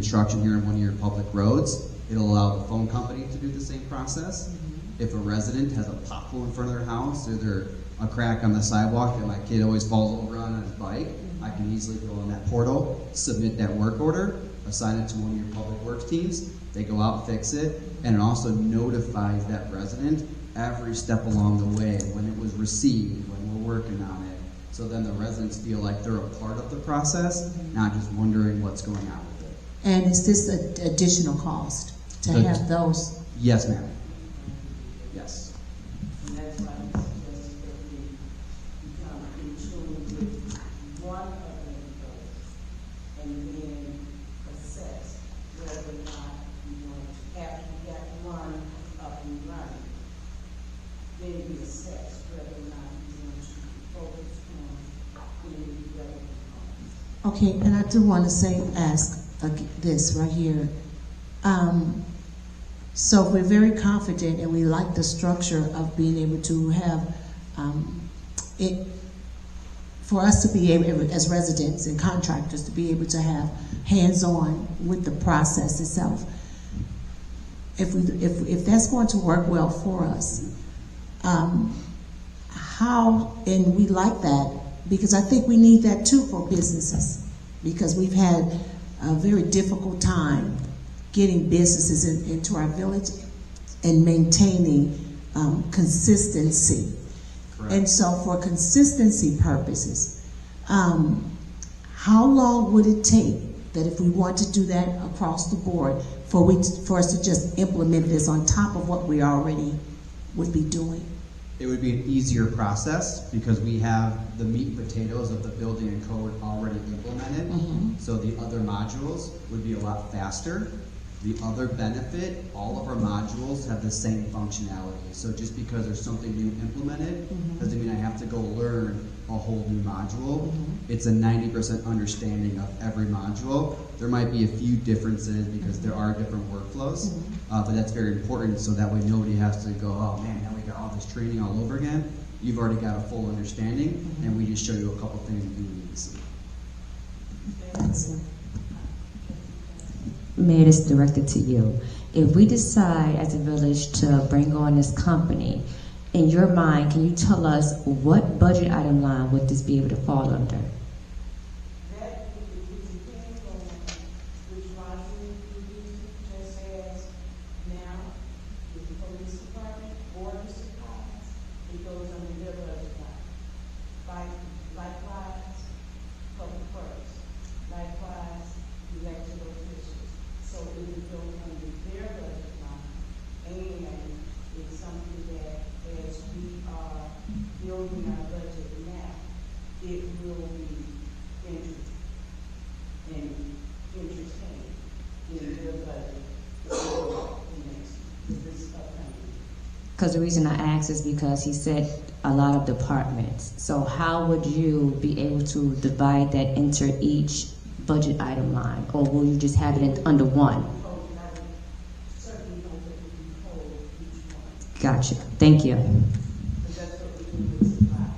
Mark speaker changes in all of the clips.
Speaker 1: construction here on one of your public roads, it'll allow the phone company to do the same process. If a resident has a pothole in front of their house, or there's a crack on the sidewalk that my kid always falls over on his bike, I can easily go on that portal, submit that work order, assign it to one of your public works teams, they go out, fix it, and it also notifies that resident every step along the way, when it was received, when we're working on it. So then the residents feel like they're a part of the process, not just wondering what's going on with it.
Speaker 2: And is this an additional cost to have those?
Speaker 1: Yes, ma'am. Yes.
Speaker 3: And that's why I suggest that we become in tune with one of the employees and then assess whether or not we want to, after we got one up and running, then we assess whether or not we want to focus on any of the other components.
Speaker 2: Okay, and I do want to ask this right here. So we're very confident and we like the structure of being able to have it, for us to be able, as residents and contractors, to be able to have hands-on with the process itself. If that's going to work well for us, how, and we like that, because I think we need that too for businesses, because we've had a very difficult time getting businesses into our village and maintaining consistency.
Speaker 1: Correct.
Speaker 2: And so for consistency purposes, how long would it take that if we want to do that across the board for us to just implement this on top of what we already would be doing?
Speaker 1: It would be an easier process because we have the meat and potatoes of the building and code already implemented. So the other modules would be a lot faster. The other benefit, all of our modules have the same functionality. So just because there's something new implemented, doesn't mean I have to go learn a whole new module. It's a 90% understanding of every module. There might be a few differences because there are different workflows, but that's very important so that way nobody has to go, oh man, now we got all this training all over again. You've already got a full understanding, and we just show you a couple things you need to see.
Speaker 2: Excellent.
Speaker 4: Mayor, this is directed to you. If we decide as a village to bring on this company, in your mind, can you tell us what budget item line would this be able to fall under?
Speaker 3: That depends on which module you use, just as now with the police department or the supplies, it goes under their budget line. Likewise, public works, likewise, elected officials. So it would go under their budget line, and it's something that as we are building our budget now, it will be entertained in their budget for this upcoming.
Speaker 4: Because the reason I asked is because he said a lot of departments. So how would you be able to divide that into each budget item line, or will you just have it under one?
Speaker 3: Certainly don't let it be whole each one.
Speaker 4: Gotcha. Thank you.
Speaker 3: Because that's what we do with supplies.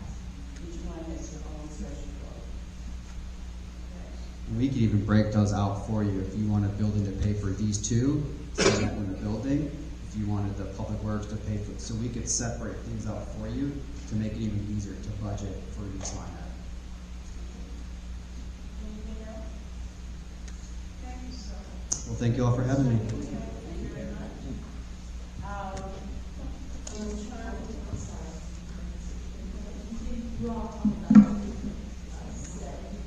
Speaker 3: Each one has their own special code.
Speaker 1: We could even break those out for you if you want a building to pay for these two, set that in the building. If you wanted the public works to pay for it, so we could separate things out for you to make it even easier to budget for each line item.
Speaker 3: Anything else? Thank you so much.
Speaker 1: Well, thank you all for having me.
Speaker 3: Thank you very much. In terms of size, you all talked about setting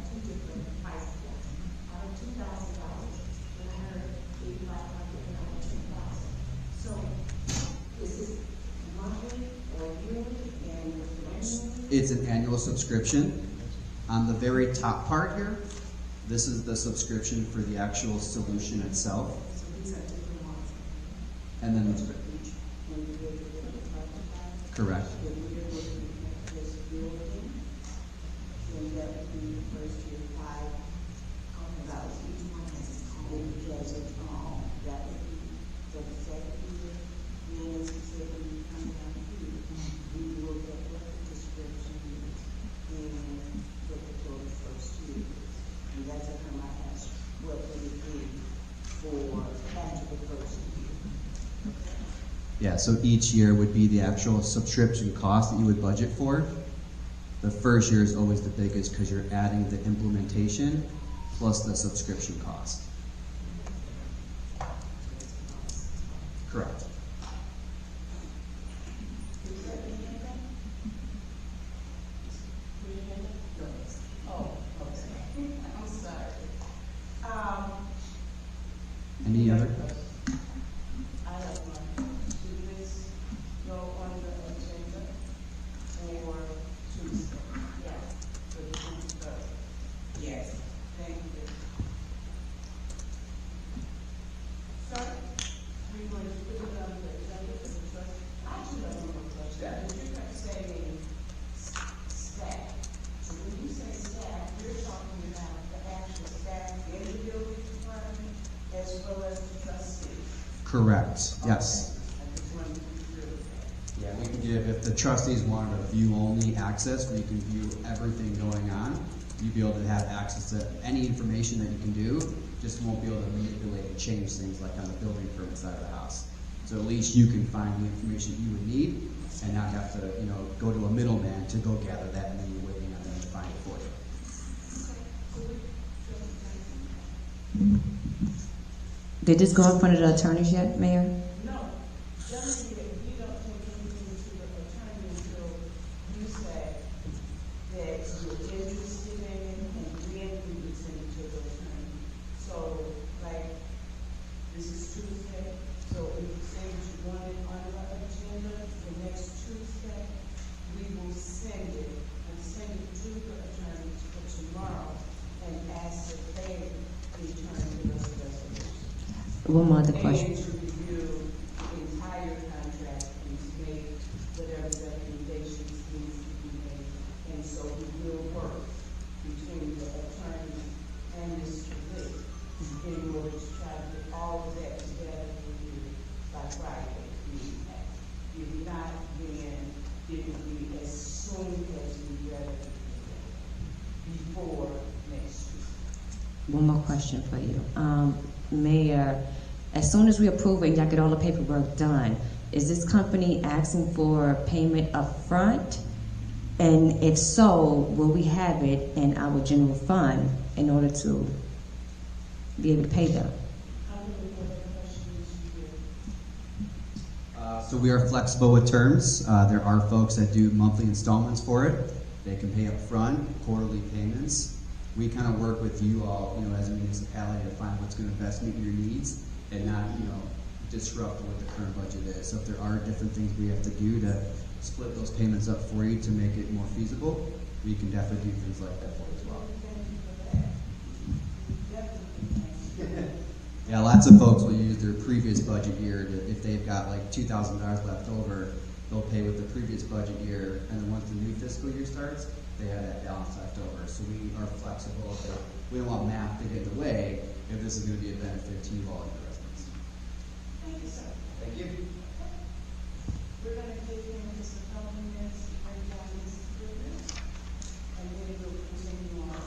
Speaker 3: two different price points. Out of $2,000, I heard $8,500 and $2,000. So is this monthly or yearly and annually?
Speaker 1: It's an annual subscription. On the very top part here, this is the subscription for the actual solution itself.
Speaker 3: So these are different ones.
Speaker 1: And then,
Speaker 3: For each individual department.
Speaker 1: correct.
Speaker 3: If we're looking at this building, then that would be the first year $5,000. Each one has its own, has its own. That would be for the second year. Then as we said, when we come down here, we look at what the description is and what the total first year is. And that's how I asked what the the first year.
Speaker 1: Yeah, so each year would be the actual subscription cost that you would budget for. The first year is always the biggest because you're adding the implementation plus the subscription cost. Correct.
Speaker 3: Is that the end? Oh, okay. I'm sorry.
Speaker 1: Any other?
Speaker 3: I have one. Should this go on the agenda or Tuesday? Yeah, for the 23rd. Yes. Thank you. Sir, we want to put it on the agenda for the trust. I actually don't know what question. But you kept saying staff. So when you say staff, you're talking about the actual staff in the building department as well as the trustees.
Speaker 1: Correct, yes.
Speaker 3: I just wanted to be clear with that.
Speaker 1: Yeah, we can give, if the trustees wanted a view-only access, where you can view everything going on, you'd be able to have access to any information that you can do, just won't be able to manipulate and change things like on the building permit side of the house. So at least you can find the information you would need and not have to, go to a middleman to go gather that and then you're waiting on them to find it for you.
Speaker 4: Did this go in front of the attorneys yet, Mayor?
Speaker 3: No, generally, we don't take anything to the attorney until you say that you're interested in it, and then we would send it to the attorney. So, like, this is Tuesday, so if you say that you want it on the agenda for next Tuesday, we will send it to the attorney for tomorrow and ask that they determine the resolution.
Speaker 4: One more other question.
Speaker 3: And to review the entire contract and to make whatever recommendations needs to be made. And so we will work between the attorney and Mr. Lee in order to try to get all of that together with you by Friday. If not, then it will be as soon as we ready before next week.
Speaker 4: One more question for you. Mayor, as soon as we approve it, y'all get all the paperwork done, is this company asking for payment up front? And if so, will we have it in our general fund in order to be able to pay them?
Speaker 1: So we are flexible with terms. There are folks that do monthly installments for it. They can pay up front, quarterly payments. We kind of work with you all, as a municipality to find what's going to best meet your needs and not, disrupt what the current budget is. So if there are different things we have to do to split those payments up for you to make it more feasible, we can definitely do things like that for you as well. Yeah, lots of folks will use their previous budget year to, if they've got like $2,000 left over, they'll pay with the previous budget year, and then once the new fiscal year starts, they have that balance left over. So we are flexible. We don't want math to get in the way if this is going to be a benefit to you all and your residents.
Speaker 3: Thank you, sir.
Speaker 1: Thank you.
Speaker 3: We're going to take in just a couple minutes to break down this agreement, and then we'll continue on.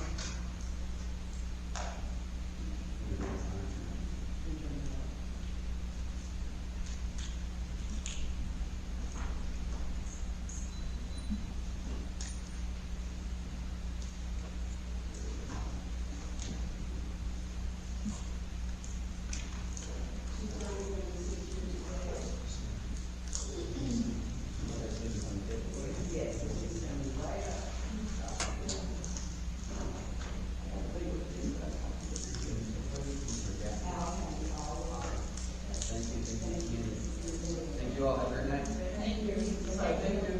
Speaker 1: Thank you all. Have a great night.
Speaker 3: Thank you. Thank you.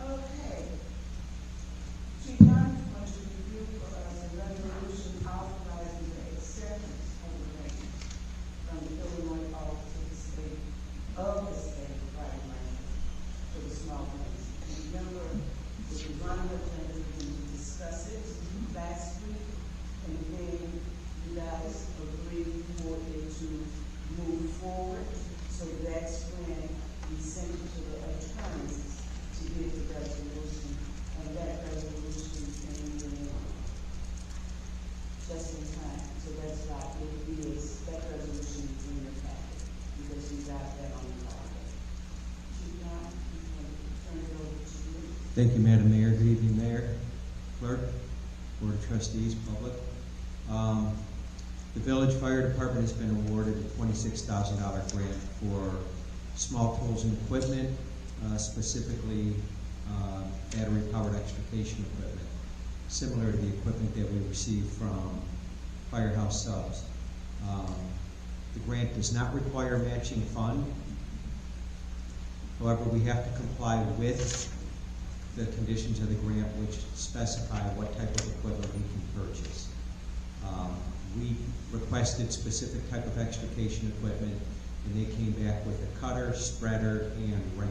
Speaker 3: Okay. Chief Damm wants to review for us a resolution authorizing the acceptance of the grant from the Illinois Office of the State right money for the small claims. Remember, the design agenda, we discussed it last week, and then you guys agreed for it to move forward. So that's when we sent it to the attorneys to get the resolution, and that resolution came in just in time. So that's not, that resolution is in your packet, because you got that on the docket. Chief Damm, turn it over to you.
Speaker 5: Thank you, Madam Mayor. Good evening, Mayor, Clerk, Board of Trustees, public. The Village Fire Department has been awarded a $26,000 grant for small tools and equipment, specifically battery-powered extrication equipment, similar to the equipment that we received from Firehouse Subs. The grant does not require matching fund. However, we have to comply with the conditions of the grant, which specify what type of equipment we can purchase. We requested specific type of extrication equipment, and they came back with a cutter, spreader, and ram,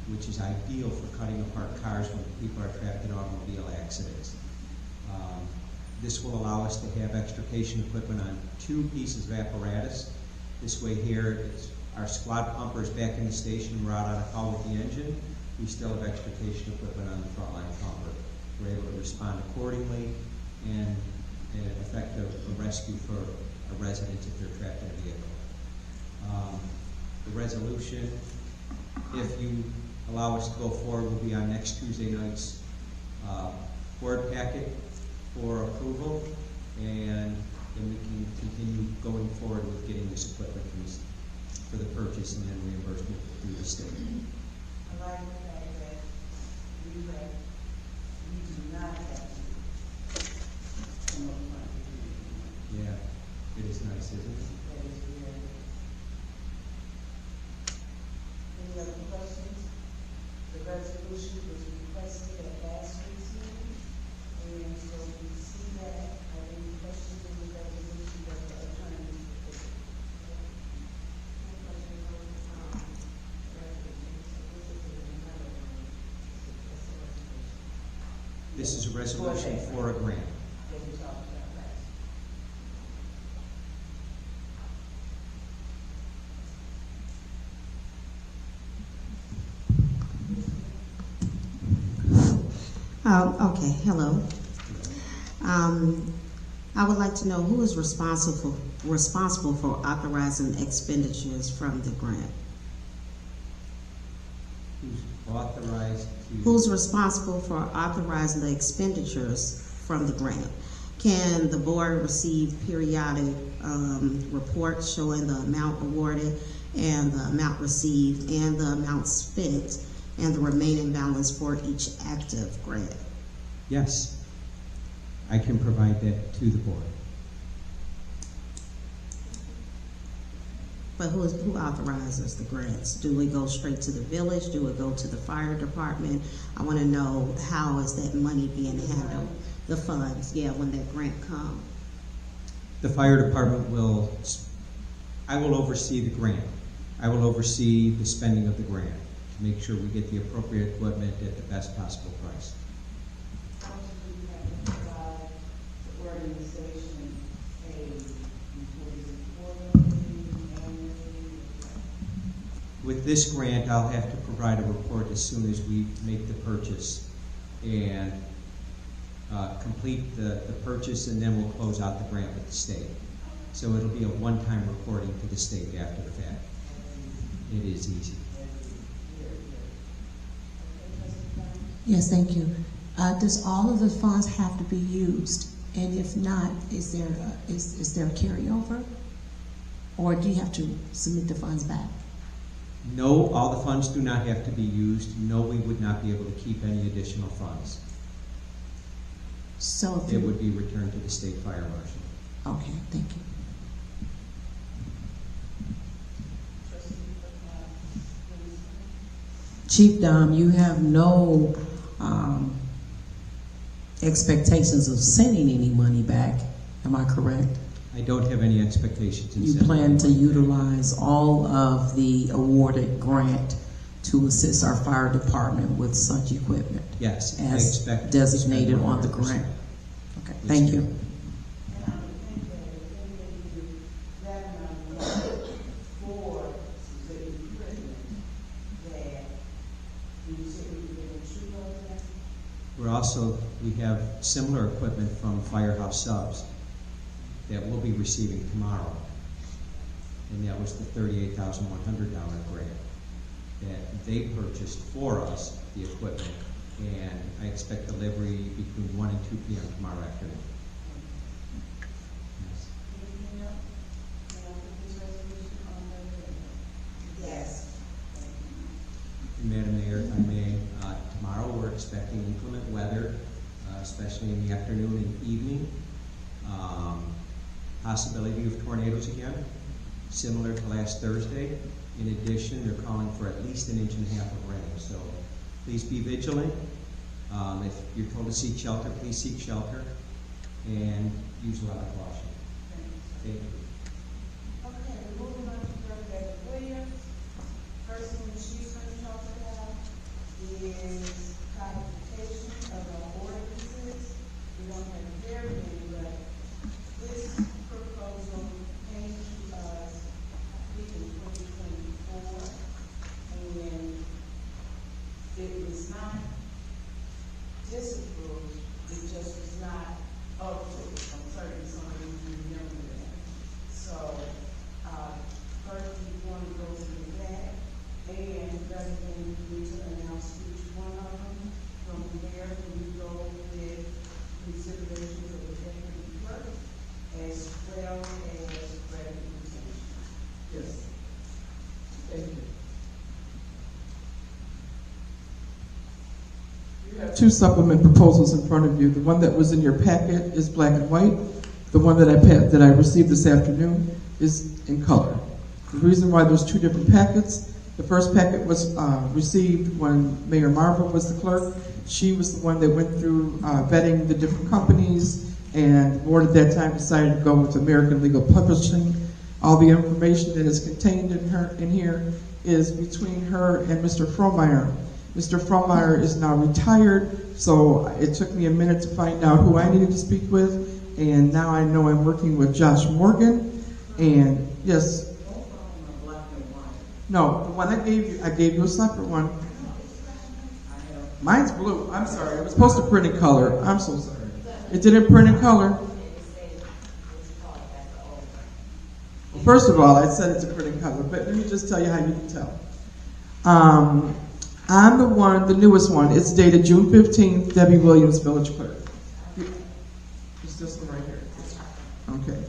Speaker 5: which is ideal for cutting apart cars when people are trapped in automobile accidents. This will allow us to have extrication equipment on 2 pieces of apparatus. This way here, our squad pumpers back in the station, we're out on a call with the engine. We still have extrication equipment on the front line pumper. We're able to respond accordingly and effect a rescue for a resident if they're trapped in a vehicle. The resolution, if you allow us to go forward, will be on next Tuesday night's board packet for approval, and then we can continue going forward with getting this equipment for the purchase and then reimbursement through the state.
Speaker 3: I like the fact that we do not have to come up front with anything.
Speaker 5: Yeah, it is nice, isn't it?
Speaker 3: That is very. Any other questions? The resolution was requested at last week's meeting, and so we see that. Are there any questions on the resolution that the attorney?
Speaker 5: This is a resolution for a grant.
Speaker 3: That we talked about last.
Speaker 2: Okay, hello. I would like to know who is responsible for authorizing expenditures from the grant.
Speaker 5: Who's authorized to...
Speaker 2: Who's responsible for authorizing the expenditures from the grant? Can the board receive periodic reports showing the amount awarded and the amount received and the amount spent and the remaining balance for each active grant?
Speaker 5: Yes, I can provide that to the board.
Speaker 2: But who authorizes the grants? Do we go straight to the village? Do we go to the fire department? I want to know, how is that money being handled? The funds, yeah, when that grant comes.
Speaker 5: The fire department I will oversee the grant. I will oversee the spending of the grant to make sure we get the appropriate equipment at the best possible price.
Speaker 3: How much do you have to provide the organization
Speaker 5: With this grant, I'll have to provide a report as soon as we make the purchase and complete the purchase, and then we'll close out the grant with the state. So it'll be a one-time reporting to the state after the fact. It is easy.
Speaker 2: Yes, thank you. Does all of the funds have to be used? And if not, is there a carryover? Or do you have to submit the funds back?
Speaker 5: No, all the funds do not have to be used. No, we would not be able to keep any additional funds.
Speaker 2: So if
Speaker 5: It would be returned to the state fire marshal.
Speaker 2: Okay, thank you.
Speaker 6: Chief Damm, you have no expectations of sending any money back, am I correct?
Speaker 5: I don't have any expectations in
Speaker 6: You
Speaker 5: sending
Speaker 6: plan to
Speaker 5: money.
Speaker 6: utilize all of the awarded grant to assist our fire department with such equipment?
Speaker 5: Yes, I
Speaker 6: As
Speaker 5: expect to
Speaker 6: designated
Speaker 5: spend
Speaker 6: on the
Speaker 5: 100%.
Speaker 6: grant? Okay,
Speaker 5: Yes,
Speaker 6: thank
Speaker 5: ma'am.
Speaker 6: you.
Speaker 3: And I would think that if they do that amount of money for the equipment, that you said we could get a true of that.
Speaker 5: We have similar equipment from Firehouse Subs that we'll be receiving tomorrow. And that was the $38,100 grant that they purchased for us, the equipment, and I expect delivery between 1 and 2 p.m. tomorrow afternoon.
Speaker 3: Anything else? May I put this resolution on the agenda? Yes.
Speaker 5: Madam Mayor, if I may, tomorrow we're expecting inclement weather, especially in the afternoon and evening. Possibility of tornadoes again, similar to last Thursday. In addition, they're calling for at least 1.5 inches of rain, so please be vigilant. If you're told to seek shelter, please seek shelter and use a lot of caution. Thank you.
Speaker 3: Okay, we're moving on to the FOIA. First thing she's going to talk about is codification of our ordinances. We don't have very many, but this proposal came to us, I think in 2024, and it was not disapproved, it just was not approved. I'm certain some of you remember that. So, first we want to go through that, and rather than me to announce each one of them, from there we go with considerations of the deputy clerk, as well as recodification.
Speaker 6: Yes. Thank you. You have two supplement proposals in front of you. The one that was in your packet is black and white. The one that I received this afternoon is in color. The reason why there's two different packets, the first packet was received when Mayor Marva was the clerk. She was the one that went through vetting the different companies, and the board at that time decided to go with American Legal Publishing. All the information that is contained in here is between her and Mr. Fromeyer. Mr. Fromeyer is now retired, so it took me a minute to find out who I needed to speak with, and now I know I'm working with Josh Morgan. And yes, no, the one I gave you a separate one. Mine's blue. I'm sorry. It was supposed to print in color. I'm so sorry. It didn't print in color. Well, first of all, I said it's a print in color, but let me just tell you how you can tell. I'm the one, the newest one. It's dated June 15th, Debbie Williams, Village Clerk. It's this one right here. Okay.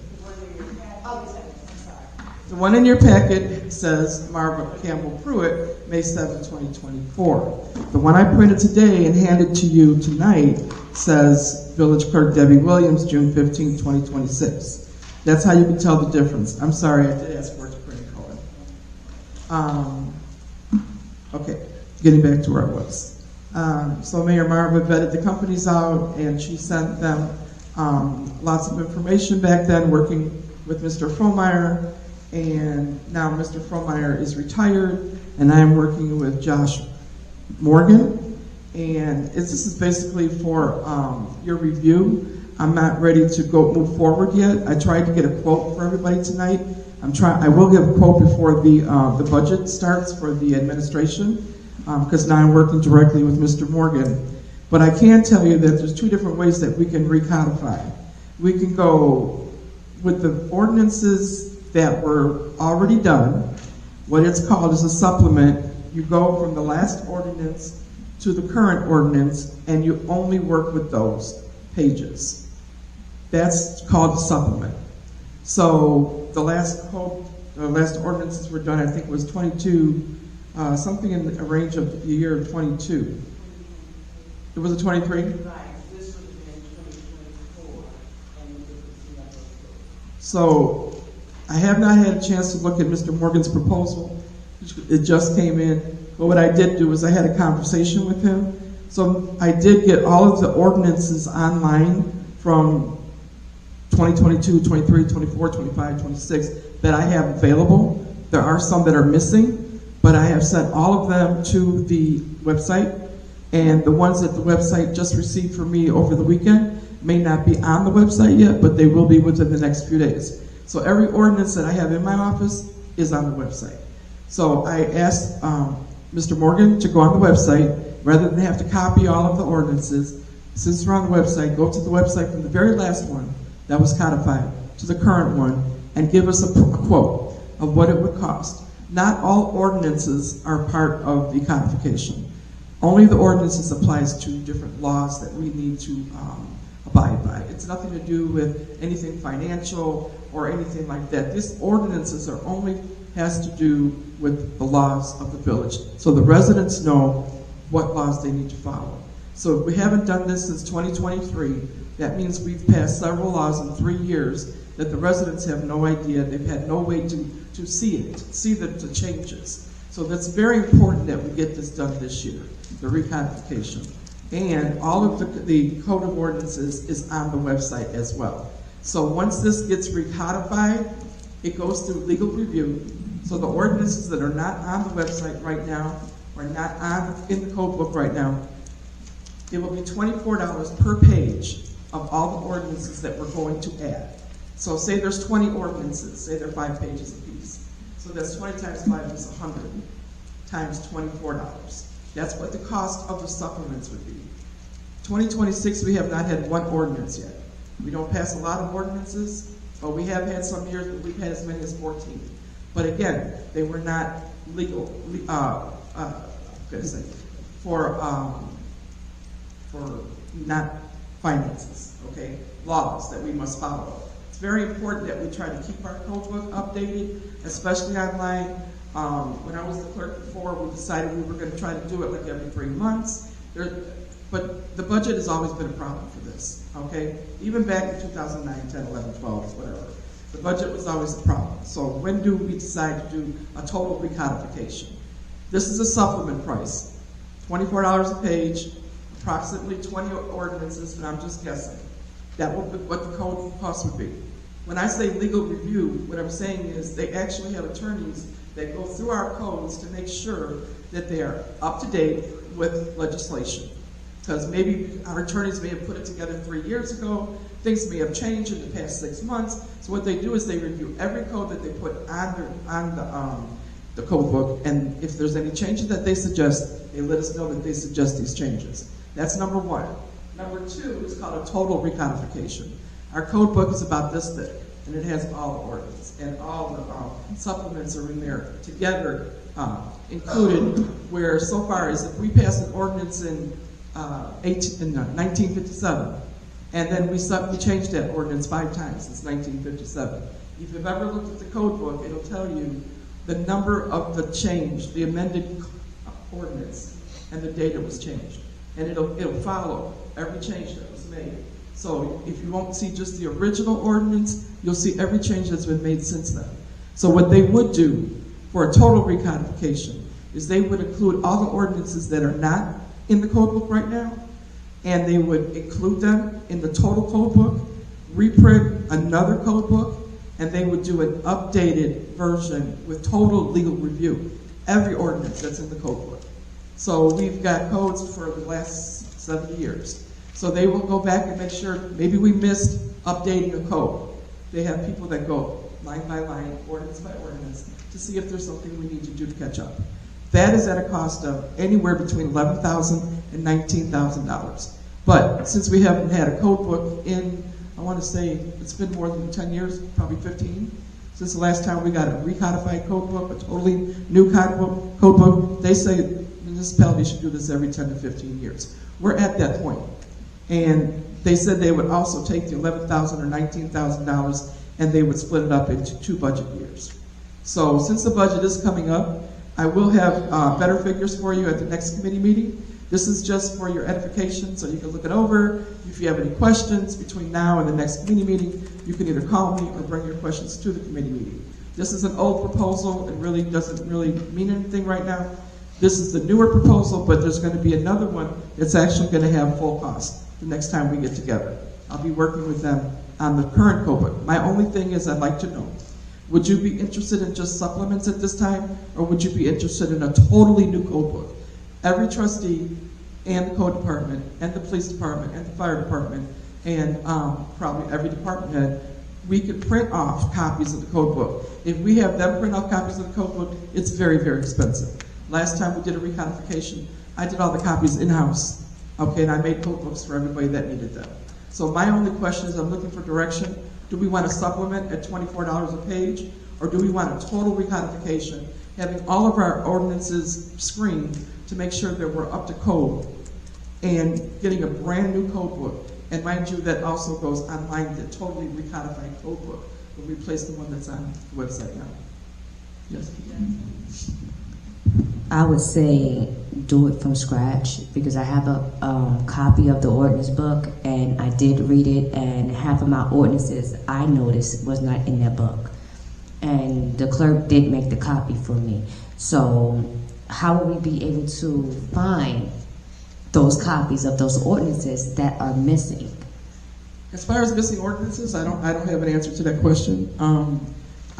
Speaker 6: The one in your packet says Marva Campbell-Pruitt, May 7, 2024. The one I printed today and handed to you tonight says Village Clerk Debbie Williams, June 15, 2026. That's how you can tell the difference. I'm sorry, I did ask for it to print in color. Okay, getting back to where I was. So Mayor Marva vetted the companies out, and she sent them lots of information back then, working with Mr. Fromeyer. And now Mr. Fromeyer is retired, and I'm working with Josh Morgan. And this is basically for your review. I'm not ready to move forward yet. I tried to get a quote for everybody tonight. I will give a quote before the budget starts for the administration, because now I'm working directly with Mr. Morgan. But I can tell you that there's two different ways that we can recodify. We can go with the ordinances that were already done. What it's called is a supplement. You go from the last ordinance to the current ordinance, and you only work with those pages. That's called a supplement. So the last ordinances were done, I think it was 22, something in the range of the year of 22. It was a 23?
Speaker 3: Right, this would have been 2024, and it was never approved.
Speaker 6: So I have not had a chance to look at Mr. Morgan's proposal. It just came in. But what I did do is I had a conversation with him. So I did get all of the ordinances online from 2022, 23, 24, 25, 26 that I have available. There are some that are missing, but I have sent all of them to the website. And the ones that the website just received from me over the weekend may not be on the website yet, but they will be within the next few days. So every ordinance that I have in my office is on the website. So I asked Mr. Morgan to go on the website, rather than have to copy all of the ordinances. Since we're on the website, go to the website from the very last one that was codified to the current one and give us a quote of what it would cost. Not all ordinances are part of the codification. Only the ordinances applies to different laws that we need to abide by. It's nothing to do with anything financial or anything like that. These ordinances are only has to do with the laws of the village. So the residents know what laws they need to follow. So if we haven't done this since 2023, that means we've passed several laws in 3 years that the residents have no idea. They've had no way to see it, see the changes. So that's very important that we get this done this year, the recodification. And all of the code of ordinances is on the website as well. So once this gets recodified, it goes through legal review. So the ordinances that are not on the website right now, or not in the code book right now, it will be $24 per page of all the ordinances that we're going to add. So say there's 20 ordinances, say they're 5 pages apiece. So that's 20 times 5 is 100 times $24. That's what the cost of the supplements would be. 2026, we have not had one ordinance yet. We don't pass a lot of ordinances, but we have had some years that we've had as many as 14. But again, they were not legal, for not finances, okay? Laws that we must follow. It's very important that we try to keep our code book updated, especially online. When I was the clerk before, we decided we were going to try to do it like every 3 months. But the budget has always been a problem for this, okay? Even back in 2009, 10, 11, 12, whatever. The budget was always a problem. So when do we decide to do a total recodification? This is a supplement price, $24 a page, approximately 20 ordinances, and I'm just guessing. That would be what the code cost would be. When I say legal review, what I'm saying is they actually have attorneys that go through our codes to make sure that they are up to date with legislation. Because maybe our attorneys may have put it together 3 years ago, things may have changed in the past 6 months. So what they do is they review every code that they put on the code book, and if there's any changes that they suggest, they let us know that they suggest these changes. That's number one. Number two is called a total recodification. Our code book is about this thick, and it has all the ordinance, and all the supplements are in there together, included, where so far as if we pass an ordinance in 1957, and then we changed that ordinance 5 times since 1957. If you've ever looked at the code book, it'll tell you the number of the change, the amended ordinance, and the date it was changed. And it'll follow every change that was made. So if you won't see just the original ordinance, you'll see every change that's been made since then. So what they would do for a total recodification is they would include all the ordinances that are not in the code book right now, and they would include them in the total code book, reprint another code book, and they would do an updated version with total legal review, every ordinance that's in the code book. So we've got codes for the last 70 years. So they will go back and make sure, maybe we missed updating a code. They have people that go line by line, ordinance by ordinance, to see if there's something we need to do to catch up. That is at a cost of anywhere between $11,000 and $19,000. But since we haven't had a code book in, I want to say it's been more than 10 years, probably 15, since the last time we got a recodified code book, a totally new code book, they say municipalities should do this every 10 to 15 years. We're at that point. And they said they would also take the $11,000 or $19,000 and they would split it up into 2 budget years. So since the budget is coming up, I will have better figures for you at the next committee meeting. This is just for your edification, so you can look it over. If you have any questions between now and the next committee meeting, you can either call me or bring your questions to the committee meeting. This is an old proposal. It really doesn't really mean anything right now. This is the newer proposal, but there's going to be another one that's actually going to have full cost the next time we get together. I'll be working with them on the current code book. My only thing is I'd like to know, would you be interested in just supplements at this time, or would you be interested in a totally new code book? Every trustee and the code department and the police department and the fire department and probably every department head, we could print off copies of the code book. If we have them print off copies of the code book, it's very, very expensive. Last time we did a recodification, I did all the copies in-house, okay, and I made code books for everybody that needed them. So my only question is, I'm looking for direction. Do we want to supplement at $24 a page, or do we want a total recodification, having all of our ordinances screened to make sure that we're up to code, and getting a brand new code book? And mind you, that also goes online, the totally recodified code book will replace the one that's on the website now. Yes.
Speaker 4: I would say do it from scratch, because I have a copy of the ordinance book, and I did read it, and half of my ordinances I noticed was not in that book. And the clerk did make the copy for me. So how will we be able to find those copies of those ordinances that are missing?
Speaker 6: As far as missing ordinances, I don't have an answer to that question.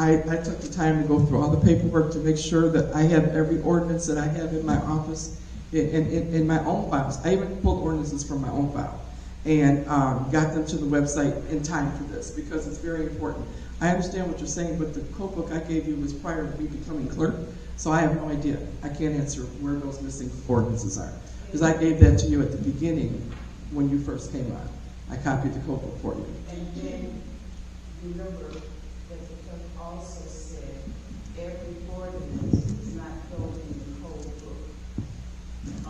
Speaker 6: I took the time to go through all the paperwork to make sure that I have every ordinance that I have in my office, in my own files. I even pulled ordinances from my own file and got them to the website in time for this, because it's very important. I understand what you're saying, but the code book I gave you was prior to me becoming clerk, so I have no idea. I can't answer where those missing ordinances are, because I gave that to you at the beginning when you first came on. I copied the code book for you.
Speaker 3: And then, remember that the clerk also said every ordinance is not going in the code book.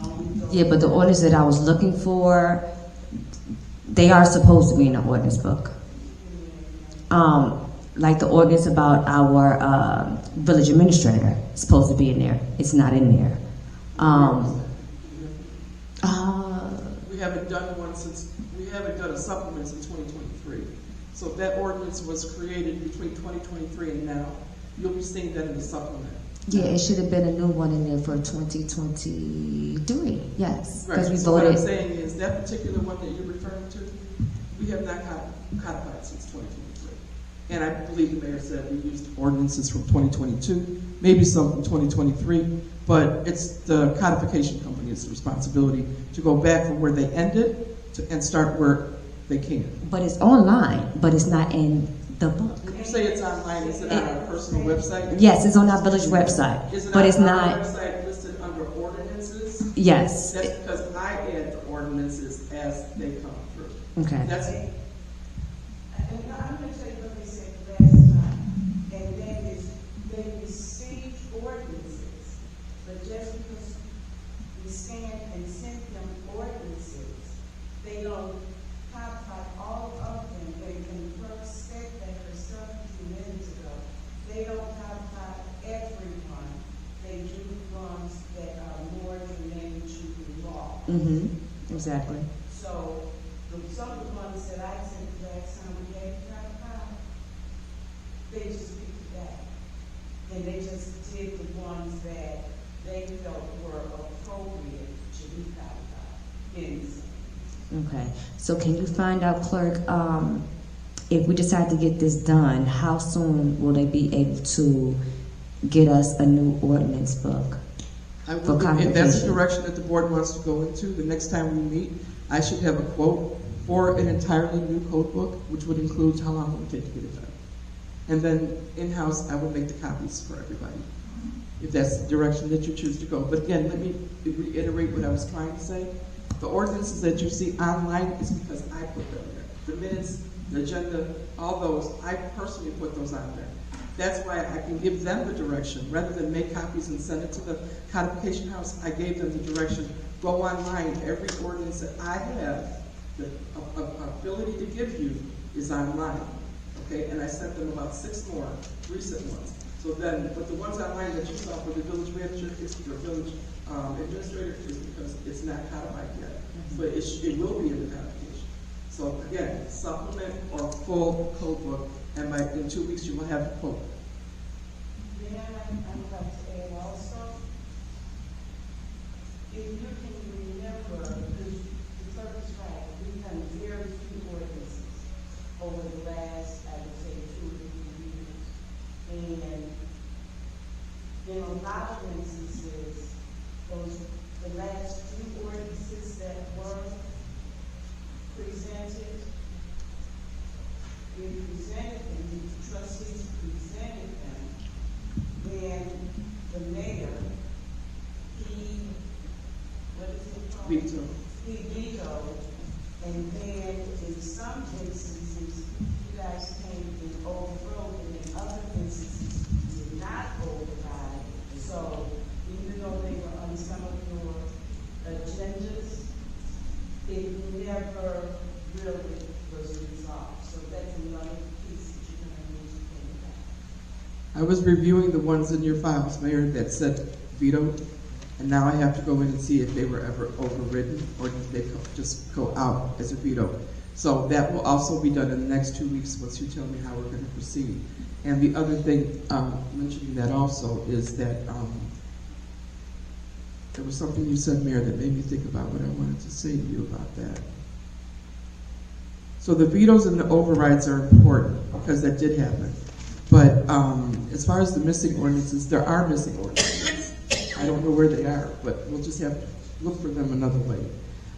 Speaker 3: Only those-
Speaker 4: Yeah, but the ordinance that I was looking for, they are supposed to be in the ordinance book. Like the ordinance about our village administrator is supposed to be in there. It's not in there.
Speaker 6: We haven't done one since, we haven't done a supplement since 2023. So if that ordinance was created between 2023 and now, you'll be seeing that in the supplement.
Speaker 4: Yeah, it should have been a new one in there for 2023. Yes,
Speaker 6: Right,
Speaker 4: because we
Speaker 6: so what I'm
Speaker 4: voted.
Speaker 6: saying is that particular one that you're referring to, we have not codified since 2023. And I believe the mayor said we used ordinances from 2022, maybe some from 2023, but it's the codification company's responsibility to go back from where they ended and start where they can.
Speaker 4: But it's online, but it's not in the book.
Speaker 6: When you say it's online, is it on our personal website?
Speaker 4: Yes, it's on our village website,
Speaker 6: Is it
Speaker 4: but
Speaker 6: on
Speaker 4: it's
Speaker 6: our
Speaker 4: not.
Speaker 6: website listed under ordinances?
Speaker 4: Yes.
Speaker 6: That's because I add the ordinances as they come through.
Speaker 4: Okay.
Speaker 6: That's
Speaker 3: And I'm gonna tell you what they said last time, and that is, they received ordinances, but just because we scanned and sent them ordinances, they don't codify all of them. They can first said that herself a few minutes ago. They don't codify everyone. They do ones that are more germane to the law.
Speaker 4: Mm-hmm. Exactly.
Speaker 3: So, some of the ones that I sent last time we gave codified, they just picked it back. And they just did the ones that they felt were appropriate to be codified in the same.
Speaker 4: Okay. So can you find out, clerk, if we decide to get this done, how soon will they be able to get us a new ordinance book?
Speaker 6: If
Speaker 4: For
Speaker 6: that's the
Speaker 4: codification.
Speaker 6: direction that the board wants to go into, the next time we meet, I should have a quote for an entirely new code book, which would include how long it would take to get it done. And then in-house, I will make the copies for everybody, if that's the direction that you choose to go. But again, let me reiterate what I was trying to say. The ordinances that you see online is because I put them there. The minutes, the agenda, all those, I personally put those on there. That's why I can give them the direction. Rather than make copies and send it to the codification house, I gave them the direction. Go online, every ordinance that I have, the ability to give you is online. Okay, and I sent them about 6 more recent ones. So then, but the ones online that you saw for the village manager, the village administrator, is because it's not codified yet. But it will be in the codification. So again, supplement or full code book, and in 2 weeks you will have the quote.
Speaker 3: Then I would like to add also, if you can remember, because the clerk is right, we've done very few ordinances over the last, I would say, 2 or 3 years. And in a lot of instances, the last few ordinances that were presented, we presented them, the trustees presented them, then the mayor, what is it called?
Speaker 6: Veto.
Speaker 3: He vetoed, and then the
Speaker 6: I was reviewing the ones in your files, Mayor, that said vetoed, and now I have to go in and see if they were ever overridden or did they just go out as a veto. So that will also be done in the next 2 weeks once you tell me how we're going to proceed. And the other thing, mentioning that also, is that there was something you said, Mayor, that made me think about what I wanted to say to you about that. So the vetoes and the overrides are important because that did happen. But as far as the missing ordinances, there are missing ordinances. I don't know where they are, but we'll just have to look for them another way.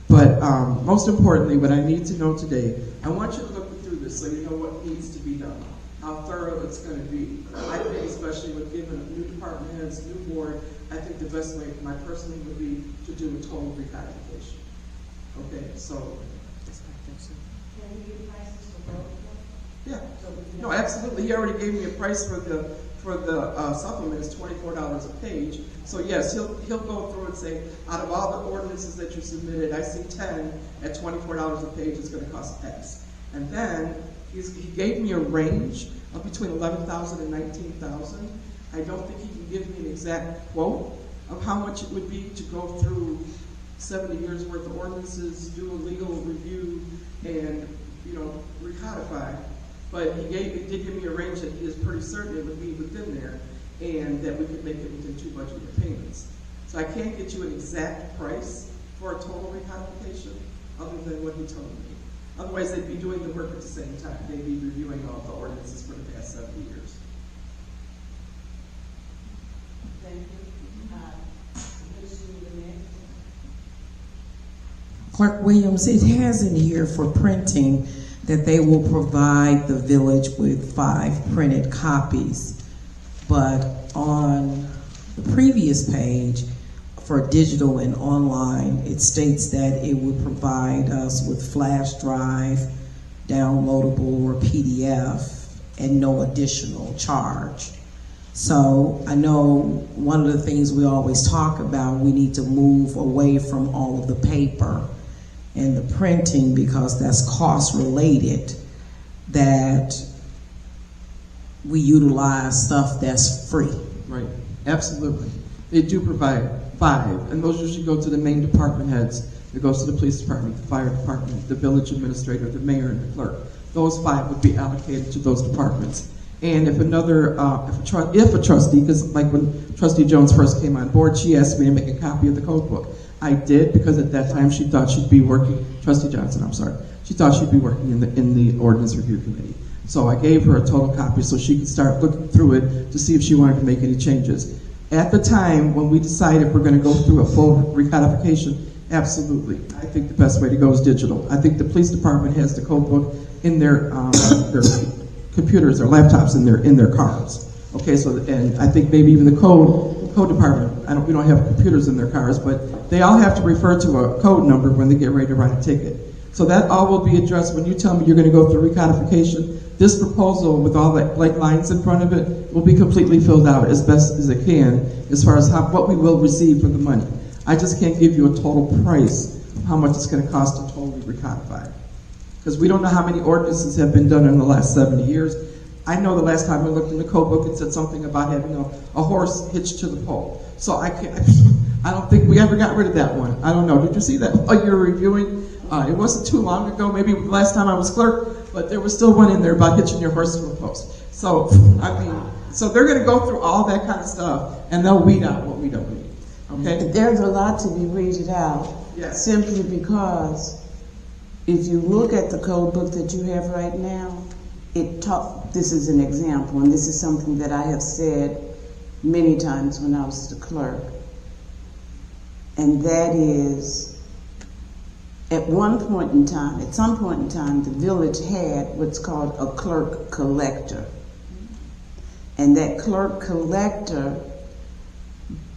Speaker 6: But most importantly, what I need to know today, I want you to look through this so you know what needs to be done, how thorough it's going to be. I think especially with giving new department heads, new board, I think the best way for my personally would be to do a total recodification. Okay, so.
Speaker 3: Can we get prices for both?
Speaker 6: Yeah. No, absolutely. He already gave me a price for the supplement. It's $24 a page. So yes, he'll go through and say, out of all the ordinances that you submitted, I see 10 at $24 a page. It's going to cost X. And then he gave me a range of between $11,000 and $19,000. I don't think he can give me an exact quote of how much it would be to go through 70 years worth of ordinances, do a legal review, and recodify. But he did give me a range that he is pretty certain it would be within there, and that we could make it within 2 budgeted payments. So I can't get you an exact price for a total recodification other than what he told me. Otherwise, they'd be doing the work at the same time. They'd be reviewing all the ordinances for the past 70 years.
Speaker 3: Thank you.
Speaker 7: Clerk Williams, it has in here for printing that they will provide the village with 5 printed copies. But on the previous page, for digital and online, it states that it would provide us with flash drive, downloadable, or PDF, and no additional charge. So I know one of the things we always talk about, we need to move away from all of the paper and the printing because that's cost related, that we utilize stuff that's free.
Speaker 6: Right, absolutely. They do provide 5, and those usually go to the main department heads. It goes to the police department, the fire department, the village administrator, the mayor, and the clerk. Those 5 would be allocated to those departments. And if if a trustee, because like when Trustee Jones first came on board, she asked me to make a copy of the code book. I did, because at that time she thought she'd be working, Trustee Johnson, I'm sorry, she thought she'd be working in the ordinance review committee. So I gave her a total copy so she could start looking through it to see if she wanted to make any changes. At the time, when we decided we're going to go through a full recodification, absolutely. I think the best way to go is digital. I think the police department has the code book in their computers, their laptops, in their cars. Okay, so, and I think maybe even the code department, we don't have computers in their cars, but they all have to refer to a code number when they get ready to write a ticket. So that all will be addressed when you tell me you're going to go through recodification. This proposal with all the blank lines in front of it will be completely filled out as best as it can as far as what we will receive for the money. I just can't give you a total price of how much it's going to cost to totally recodify. Because we don't know how many ordinances have been done in the last 70 years. I know the last time I looked in the code book, it said something about having a horse hitched to the pole. So I don't think we ever got rid of that one. I don't know. Did you see that while you were reviewing? It wasn't too long ago, maybe the last time I was clerk, but there was still one in there about hitching your horse to a post. So, so they're going to go through all that kind of stuff, and they'll weed out what we don't need. Okay?
Speaker 2: There's a lot to be weeded out.
Speaker 6: Yes.
Speaker 2: Simply because if you look at the code book that you have right now, this is an example, and this is something that I have said many times when I was the clerk, and that is, at some point in time, the village had what's called a clerk collector. And that clerk collector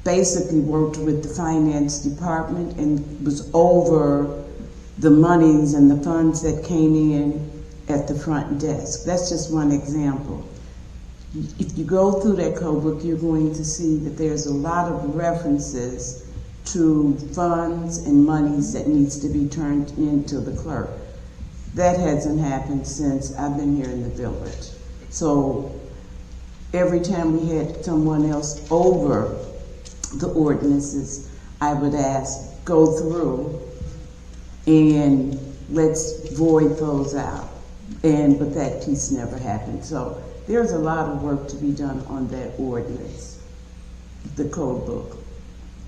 Speaker 2: basically worked with the finance department and was over the monies and the funds that came in at the front desk. That's just one example. If you go through that code book, you're going to see that there's a lot of references to funds and monies that needs to be turned into the clerk. That hasn't happened since I've been here in the village. So every time we had someone else over the ordinances, I would ask, go through and let's void those out. But that piece never happened. So there's a lot of work to be done on that ordinance, the code book.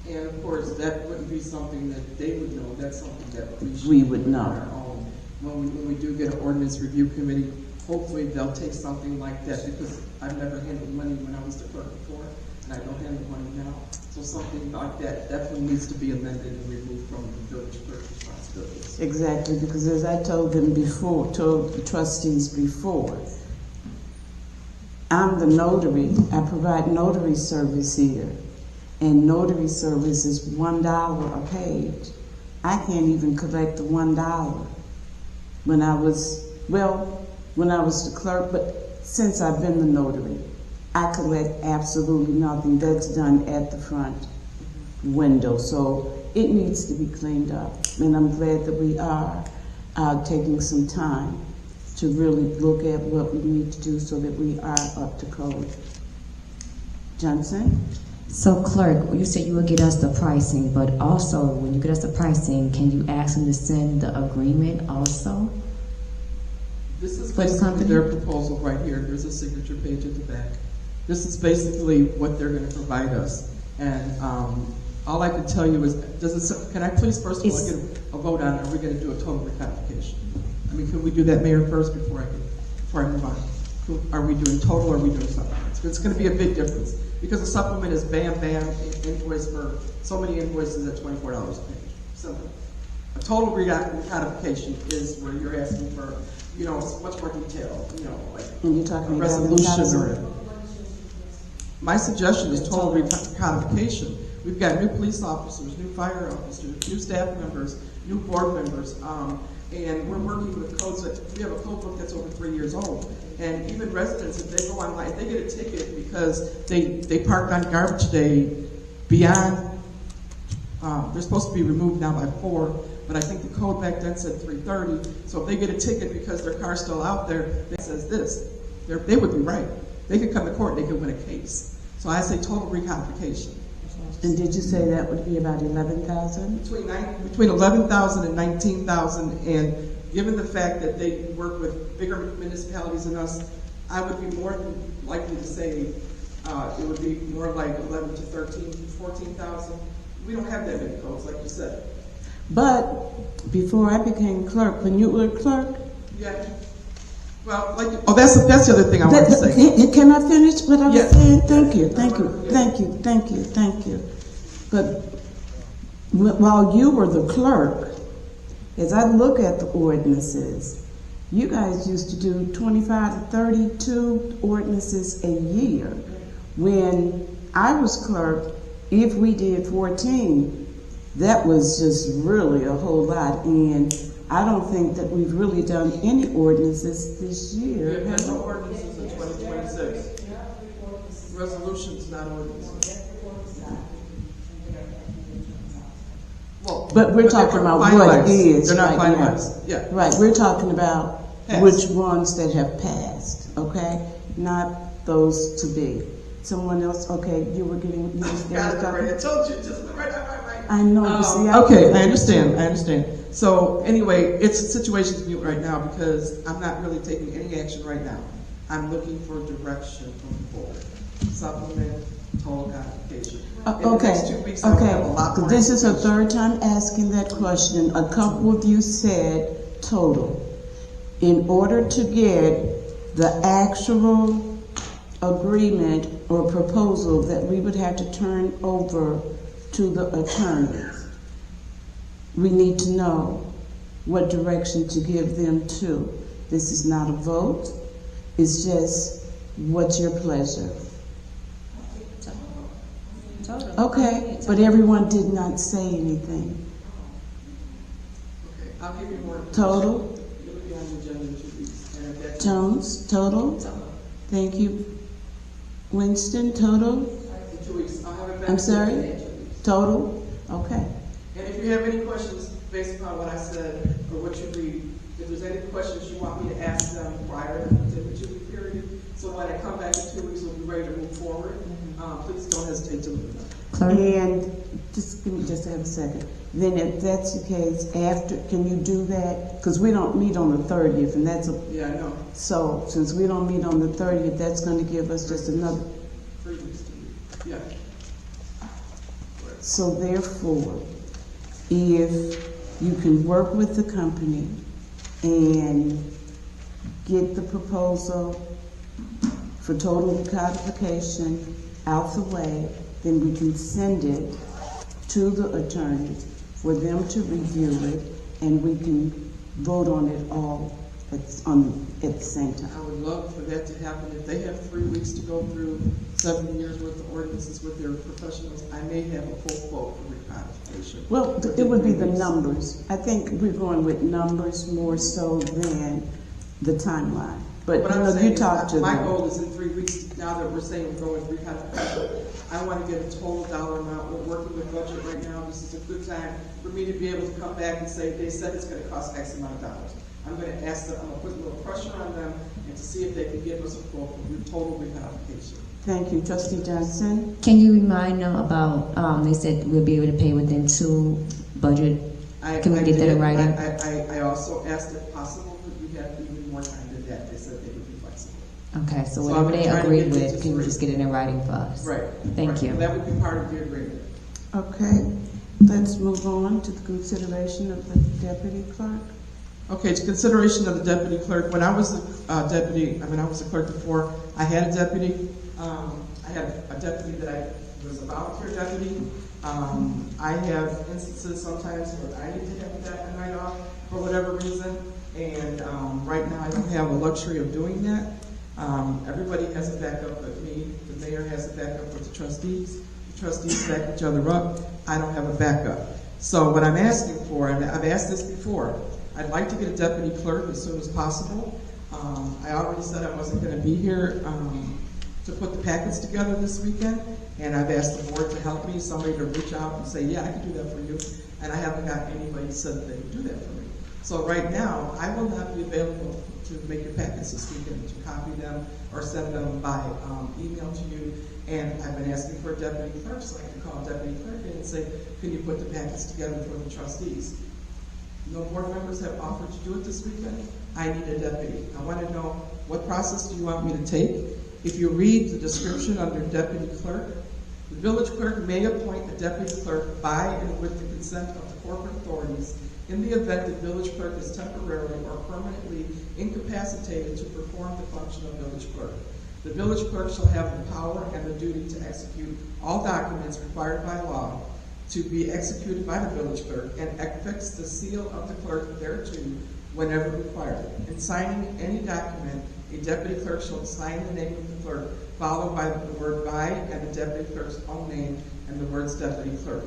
Speaker 6: And of course, that wouldn't be something that they would know, that's something that
Speaker 2: We
Speaker 6: should
Speaker 2: would
Speaker 6: do
Speaker 2: know.
Speaker 6: on our own. When we do get an ordinance review committee, hopefully they'll take something like that, because I've never handled money when I was the clerk before, and I don't handle money now. So something like that definitely needs to be amended and removed from the village clerk's responsibilities.
Speaker 2: Exactly, because as I told them before, told the trustees before, I'm the notary. I provide notary service here, and notary service is $1 a page. I can't even collect the $1. When I was the clerk, but since I've been the notary, I collect absolutely nothing. That's done at the front window. So it needs to be cleaned up. And I'm glad that we are taking some time to really look at what we need to do so that we are up to code. Johnson?
Speaker 4: So clerk, you said you would get us the pricing, but also when you get us the pricing, can you ask them to send the agreement also?
Speaker 6: This is
Speaker 4: For the
Speaker 6: basically
Speaker 4: company?
Speaker 6: their proposal right here. There's a signature page at the back. This is basically what they're going to provide us. And all I can tell you is, can I please first of all get a vote on, are we going to do a total recodification? I mean, can we do that, Mayor, first before I move on? Are we doing total or are we doing supplements? It's going to be a big difference, because a supplement is bam, invoice for so many invoices at $24 a page. Simple. A total recodification is where you're asking for, much more detail, like
Speaker 2: And you're talking
Speaker 6: a
Speaker 2: about
Speaker 6: resolution or my suggestion is total recodification. We've got new police officers, new fire officers, new staff members, new board members, and we're working with codes we have a code book that's over 3 years old. And even residents, if they go online, if they get a ticket because they parked on garbage day beyond, they're supposed to be removed now by 4, but I think the code back then said 3:30. So if they get a ticket because their car's still out there, that says this, they would be right. They could come to court and they could win a case. So I say total recodification.
Speaker 2: And did you say that would be about 11,000?
Speaker 6: Between 11,000 and 19,000, and given the fact that they work with bigger municipalities than us, I would be more than likely to say it would be more like 11 to 13, 14,000. We don't have that many codes, like you said.
Speaker 2: But before I became clerk, when you were clerk,
Speaker 6: Yeah. Well, that's the other thing I wanted to say.
Speaker 2: Can I finish what I was
Speaker 6: Yes.
Speaker 2: saying? Thank you. But while you were the clerk, as I look at the ordinances, you guys used to do 25 to 32 ordinances a year. When I was clerk, if we did 14, that was just really a whole lot. And I don't think that we've really done any ordinances this year.
Speaker 6: We have no ordinances in 2026. Resolutions, not ordinances. Well,
Speaker 2: But we're talking about what it is
Speaker 6: They're not
Speaker 2: right now.
Speaker 6: finalized. Yeah.
Speaker 2: Right, we're talking about
Speaker 6: Passed.
Speaker 2: which ones that have passed, okay? Not those to be. Someone else, okay, you were
Speaker 6: Got it already. I told you, just right.
Speaker 2: I know, you see,
Speaker 6: Okay, I understand. So anyway, it's a situation to me right now because I'm not really taking any action right now. I'm looking for direction from the board. Supplement, total codification. In the next 2 weeks, I'll have a lot more
Speaker 2: This is the
Speaker 6: information.
Speaker 2: third time asking that question. A couple of you said total. In order to get the actual agreement or proposal that we would have to turn over to the attorneys, we need to know what direction to give them to. This is not a vote. It's just, what's your pleasure? Okay, but everyone did not say anything.
Speaker 6: Okay, I'll give you more.
Speaker 2: Total?
Speaker 6: It'll be on the agenda in 2 weeks. And at that time-
Speaker 2: Jones, total? Thank you. Winston, total?
Speaker 6: In 2 weeks, I'll have it back.
Speaker 2: I'm
Speaker 6: to you
Speaker 2: sorry?
Speaker 6: in 2 weeks.
Speaker 2: Total? Okay.
Speaker 6: And if you have any questions based upon what I said or what you read, if there's any questions you want me to ask them prior to the 2 week period, so when I come back in 2 weeks, we'll be ready please don't hesitate to leave.
Speaker 4: Clerk?
Speaker 3: And just give me just have a second. Then if that's the case, after, can you do that? Because we don't meet on the 30th, and that's a,
Speaker 6: Yeah, I know.
Speaker 3: so since we don't meet on the 30th, that's going to give us just another.
Speaker 6: 3 weeks to leave. Yeah.
Speaker 3: So therefore, if you can work with the company and get the proposal for total recodification out the way, then we can send it to the attorneys for them to review it, and we can vote on it all at the same time.
Speaker 6: I would love for that to happen. If they have 3 weeks to go through 7 years worth of ordinances with their professionals, I may have a full quote for recodification.
Speaker 3: Well, it would be the numbers. I think we're going with numbers more so than the timeline. But
Speaker 6: What
Speaker 3: you
Speaker 6: I'm
Speaker 3: know,
Speaker 6: saying
Speaker 3: you
Speaker 6: is
Speaker 3: talk to
Speaker 6: my
Speaker 3: them.
Speaker 6: goal is in 3 weeks, now that we're saying we're going with recodification, I want to get a total dollar amount. We're working with budget right now. This is a good time for me to be able to come back and say, they said it's going to cost X amount of dollars. I'm going to ask them, I'm going to put a little pressure on them and to see if they can give us a quote for total recodification.
Speaker 3: Thank you, Trustee Johnson.
Speaker 4: Can you remind them about, they said we'll be able to pay within 2 budget? Can we get that in writing?
Speaker 6: I also asked if possible, could we have even more time than that? They said they would be flexible.
Speaker 4: Okay, so
Speaker 6: So
Speaker 4: whatever
Speaker 6: I'm
Speaker 4: they
Speaker 6: trying to
Speaker 4: agreed
Speaker 6: get
Speaker 4: with,
Speaker 6: to
Speaker 4: can you
Speaker 6: 3.
Speaker 4: just get it in writing for us?
Speaker 6: Right.
Speaker 4: Thank
Speaker 6: Right.
Speaker 4: you.
Speaker 6: And that would be part of the agreement.
Speaker 3: Okay, let's move on to the consideration of the deputy clerk.
Speaker 6: Okay, to consideration of the deputy clerk. When I was a deputy, I was a clerk before, I had a deputy. I had a deputy that was a volunteer deputy. I have instances sometimes where I need to have that night off for whatever reason. And right now I don't have the luxury of doing that. Everybody has a backup but me. The mayor has a backup with the trustees. The trustees back each other up. I don't have a backup. So what I'm asking for, and I've asked this before, I'd like to get a deputy clerk as soon as possible. I already said I wasn't going to be here to put the packets together this weekend, and I've asked the board to help me, somebody to reach out and say, yeah, I can do that for you, and I haven't got anybody said that they can do that for me. So right now, I will not be available to make your packets this weekend, to copy them or send them by email to you, and I've been asking for a deputy clerk, so I can call a deputy clerk in and say, can you put the packets together for the trustees? No board members have offered to do it this weekend. I need a deputy. I want to know, what process do you want me to take? If you read the description under deputy clerk, the village clerk may appoint a deputy clerk by and with the consent of the corporate authorities in the event the village clerk is temporarily or permanently incapacitated to perform the function of village clerk. The village clerk shall have the power and the duty to execute all documents required by law to be executed by the village clerk and affix the seal of the clerk thereto whenever required. In signing any document, a deputy clerk shall sign the name of the clerk, followed by the word by and the deputy clerk's own name and the words deputy clerk.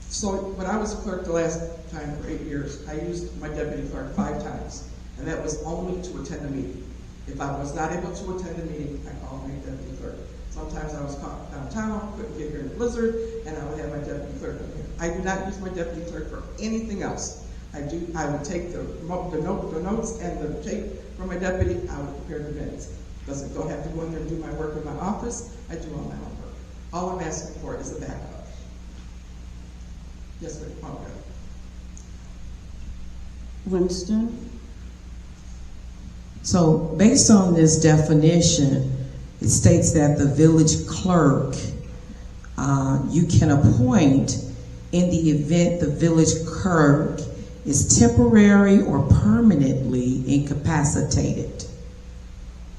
Speaker 6: So when I was a clerk the last time for 8 years, I used my deputy clerk 5 times, and that was only to attend a meeting. If I was not able to attend a meeting, I called my deputy clerk. Sometimes I was caught downtown, couldn't get here in a blizzard, and I would have my deputy clerk up here. I do not use my deputy clerk for anything else. I would take the notes and the tape from my deputy, I would prepare the minutes. Don't have to go in there and do my work in my office, I do all my own work. All I'm asking for is a backup. Yes, ma'am. Okay.
Speaker 3: Winston?
Speaker 7: So based on this definition, it states that the village clerk, you can appoint in the event the village clerk is temporary or permanently incapacitated.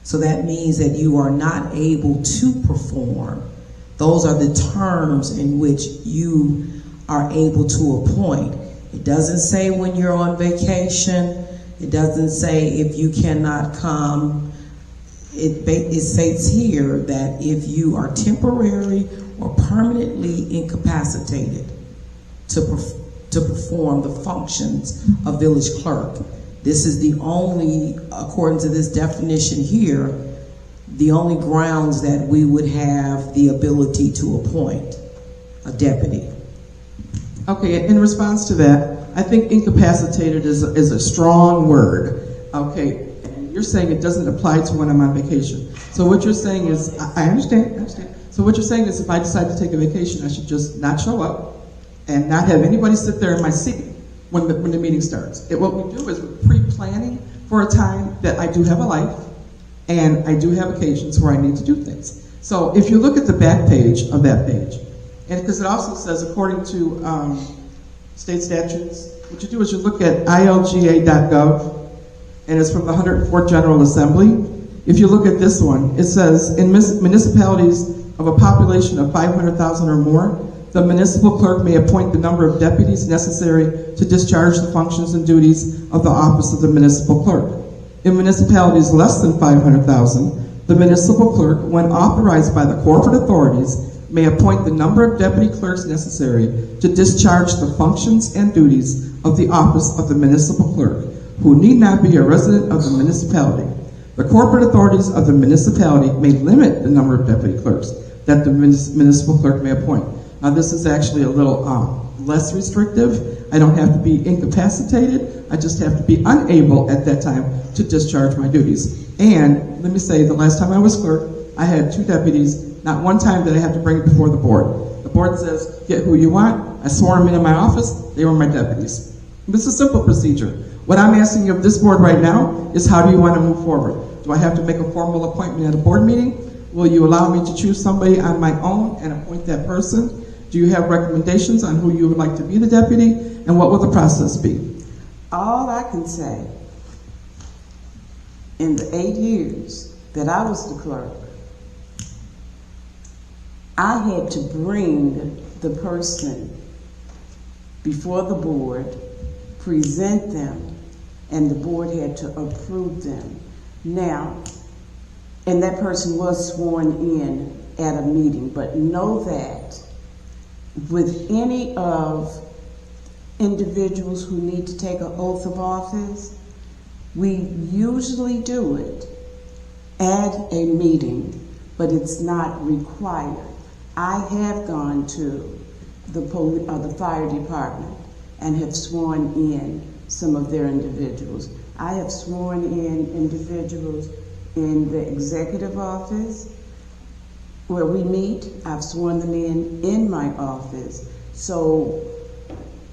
Speaker 7: So that means that you are not able to perform. Those are the terms in which you are able to appoint. It doesn't say when you're on vacation. It doesn't say if you cannot come. It states here that if you are temporary or permanently incapacitated to perform the functions of village clerk. This is the only, according to this definition here, the only grounds that we would have the ability to appoint a deputy.
Speaker 6: Okay, in response to that, I think incapacitated is a strong word. Okay, and you're saying it doesn't apply to when I'm on vacation. So what you're saying is, I understand. So what you're saying is if I decide to take a vacation, I should just not show up and not have anybody sit there in my seat when the meeting starts. What we do is we're pre-planning for a time that I do have a life and I do have occasions where I need to do things. So if you look at the back page of that page, and because it also says according to state statutes, what you do is you look at ilga.gov, and it's from the 104th General Assembly. If you look at this one, it says, in municipalities of a population of 500,000 or more, the municipal clerk may appoint the number of deputies necessary to discharge the functions and duties of the office of the municipal clerk. In municipalities less than 500,000, the municipal clerk, when authorized by the corporate authorities, may appoint the number of deputy clerks necessary to discharge the functions and duties of the office of the municipal clerk, who need not be a resident of the municipality. The corporate authorities of the municipality may limit the number of deputy clerks that the municipal clerk may appoint. Now, this is actually a little less restrictive. I don't have to be incapacitated. I just have to be unable at that time to discharge my duties. And let me say, the last time I was clerk, I had 2 deputies. Not one time did I have to bring it before the board. The board says, get who you want. I swore them in my office. They were my deputies. This is a simple procedure. What I'm asking you of this board right now is how do you want to move forward? Do I have to make a formal appointment at a board meeting? Will you allow me to choose somebody on my own and appoint that person? Do you have recommendations on who you would like to be the deputy? And what will the process be?
Speaker 3: All I can say, in the 8 years that I was the clerk, I had to bring the person before the board, present them, and the board had to approve them. Now, and that person was sworn in at a meeting, but know that with any of individuals who need to take an oath of office, we usually do it at a meeting, but it's not required. I have gone to the fire department and have sworn in some of their individuals. I have sworn in individuals in the executive office where we meet. I've sworn them in my office. So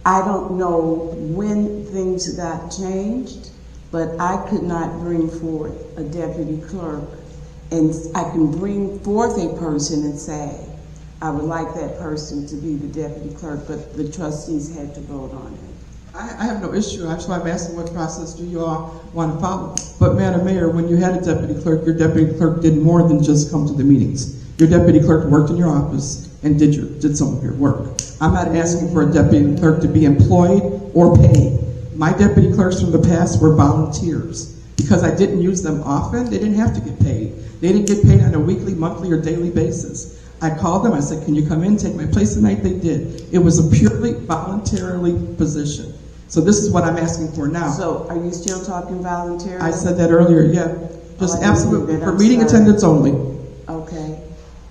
Speaker 3: I don't know when things got changed, but I could not bring forth a deputy clerk, and I can bring forth a person and say, I would like that person to be the deputy clerk, but the trustees had to vote on it.
Speaker 6: I have no issue. That's why I'm asking what process do you all want to follow. But Madam Mayor, when you had a deputy clerk, your deputy clerk did more than just come to the meetings. Your deputy clerk worked in your office and did some of your work. I'm not asking for a deputy clerk to be employed or paid. My deputy clerks from the past were volunteers. Because I didn't use them often, they didn't have to get paid. They didn't get paid on a weekly, monthly, or daily basis. I called them, I said, can you come in, take my place tonight? They did. It was a purely voluntarily position. So this is what I'm asking for now.
Speaker 3: So are you still talking voluntarily?
Speaker 6: I said that earlier, yeah. Just absolutely, for meeting attendance only.
Speaker 3: Okay.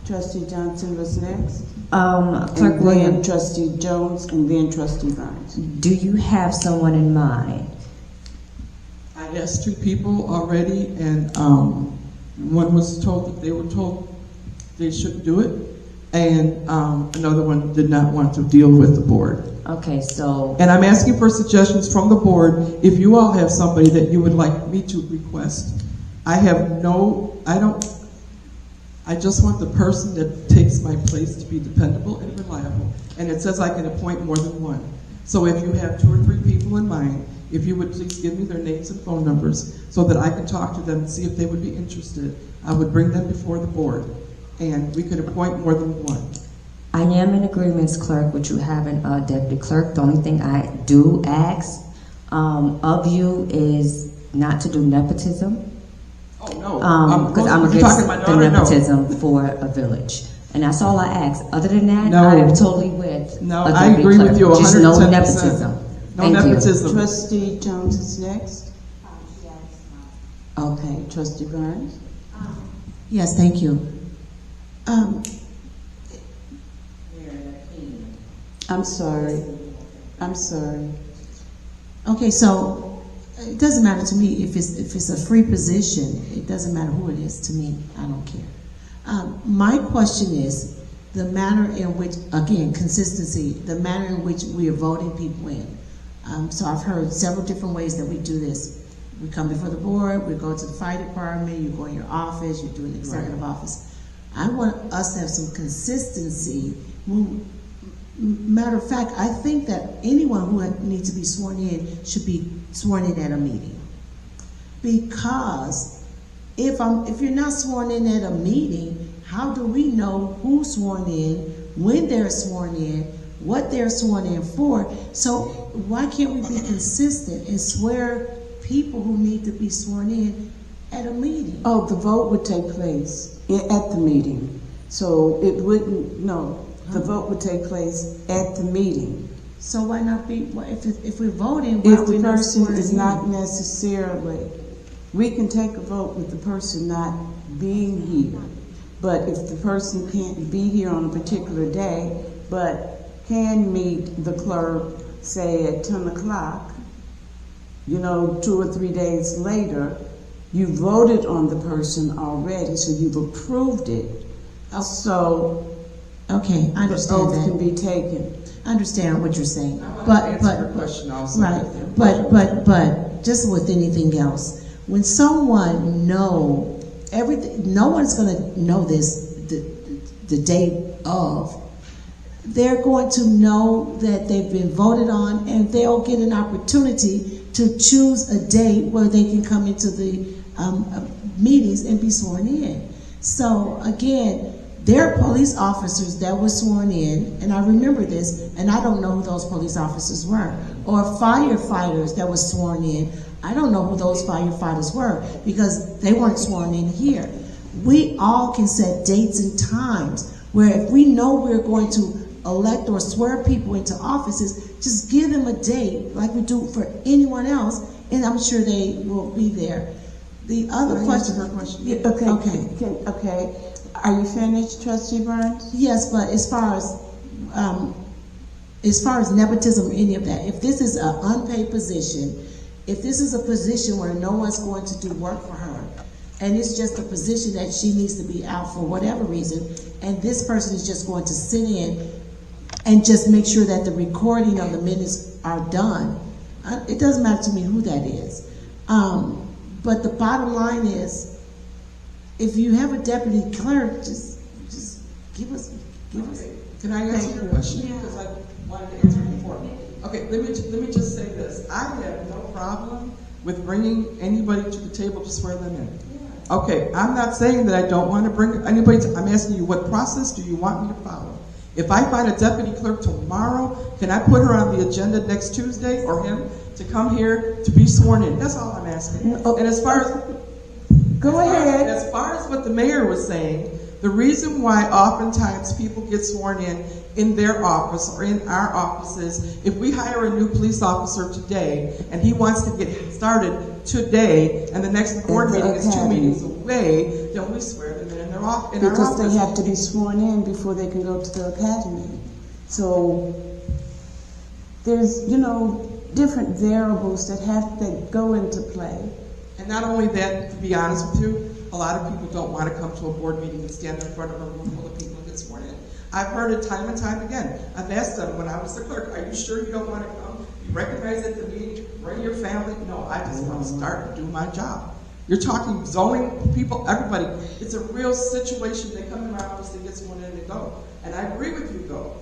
Speaker 3: Trustee Johnson was next.
Speaker 4: Clerk
Speaker 3: And
Speaker 4: William,
Speaker 3: then Trustee Jones, and then Trustee Burns.
Speaker 4: do you have someone in mind?
Speaker 6: I asked 2 people already, and one was told that they were told they shouldn't do it, and another one did not want to deal with the board.
Speaker 4: Okay, so
Speaker 6: And I'm asking for suggestions from the board. If you all have somebody that you would like me to request, I just want the person that takes my place to be dependable and reliable. And it says I can appoint more than one. So if you have 2 or 3 people in mind, if you would please give me their names and phone numbers so that I can talk to them and see if they would be interested, I would bring them before the board. And we could appoint more than one.
Speaker 4: I am in agreement, clerk, with you having a deputy clerk. The only thing I do ask of you is not to do nepotism.
Speaker 6: Oh, no.
Speaker 4: Because I'm against the nepotism for a village. And that's all I ask. Other than that,
Speaker 6: No.
Speaker 4: I am totally with
Speaker 6: No,
Speaker 4: a
Speaker 6: I
Speaker 4: deputy
Speaker 6: agree
Speaker 4: clerk.
Speaker 6: with you
Speaker 4: Just
Speaker 6: 110%.
Speaker 4: no nepotism.
Speaker 6: No
Speaker 4: Thank you.
Speaker 6: nepotism.
Speaker 3: Trustee Jones is next. Okay. Trustee Burns.
Speaker 2: Yes, thank you.
Speaker 3: I'm sorry.
Speaker 2: Okay, so it doesn't matter to me if it's a free position. It doesn't matter who it is to me. I don't care. My question is, the manner in which, again, consistency, the manner in which we are voting people in. So I've heard several different ways that we do this. We come before the board, we go to the fire department, you go in your office, you do an executive office. I want us to have some consistency. Matter of fact, I think that anyone who needs to be sworn in should be sworn in at a meeting. Because if you're not sworn in at a meeting, how do we know who's sworn in, when they're sworn in, what they're sworn in for? So why can't we be consistent and swear people who need to be sworn in at a meeting?
Speaker 8: Oh, the vote would take place at the meeting. So it wouldn't, no, the vote would take place at the meeting.
Speaker 2: So why not be, if we're voting, why
Speaker 8: If
Speaker 2: are we
Speaker 8: the
Speaker 2: not
Speaker 8: person
Speaker 2: sworn
Speaker 8: is
Speaker 2: in?
Speaker 8: not necessarily, we can take a vote with the person not being here. But if the person can't be here on a particular day, but can meet the clerk, say at 10 o'clock, 2 or 3 days later, you voted on the person already, so you've approved it. So
Speaker 2: Okay, I
Speaker 8: the
Speaker 2: understand
Speaker 8: oath
Speaker 2: that.
Speaker 8: can be taken.
Speaker 2: I understand what you're saying,
Speaker 6: I want to
Speaker 2: but
Speaker 6: answer your question also.
Speaker 2: right, but just with anything else, when someone know everything, no one's going to know this the day of. They're going to know that they've been voted on, and they'll get an opportunity to choose a date where they can come into the meetings and be sworn in. So again, there are police officers that were sworn in, and I remember this, and I don't know who those police officers were, or firefighters that were sworn in. I don't know who those firefighters were because they weren't sworn in here. We all can set dates and times where if we know we're going to elect or swear people into offices, just give them a date like we do for anyone else, and I'm sure they will be there. The other question.
Speaker 6: Her question.
Speaker 8: Yeah, okay. Okay. Are you finished, Trustee Burns?
Speaker 2: Yes, but as far as nepotism or any of that, if this is an unpaid position, if this is a position where no one's going to do work for her, and it's just a position that she needs to be out for whatever reason, and this person is just going to sit in and just make sure that the recording of the minutes are done, it doesn't matter to me who that is. But the bottom line is, if you have a deputy clerk, just give us.
Speaker 6: Can I answer your question? Because I wanted to answer it before. Okay, let me just say this. I have no problem with bringing anybody to the table to swear them in. Okay, I'm not saying that I don't want to bring anybody to, I'm asking you, what process do you want me to follow? If I find a deputy clerk tomorrow, can I put her on the agenda next Tuesday, or him, to come here to be sworn in? That's all I'm asking. And as far as as far as what the mayor was saying, the reason why oftentimes people get sworn in their office or in our offices, if we hire a new police officer today and he wants to get started today and the next board meeting is 2 meetings away, then we swear them in our office.
Speaker 8: Because they have to be sworn in before they can go to the academy. So there's, different variables that go into play.
Speaker 6: And not only that, to be honest with you, a lot of people don't want to come to a board meeting and stand in front of a room full of people and get sworn in. I've heard it time and time again. I've asked them when I was the clerk, are you sure you don't want to come? You recognize at the meeting, bring your family? No, I just want to start and do my job. You're talking zoning people, everybody. It's a real situation. They come in my office, they get sworn in, and they go. And I agree with you, though.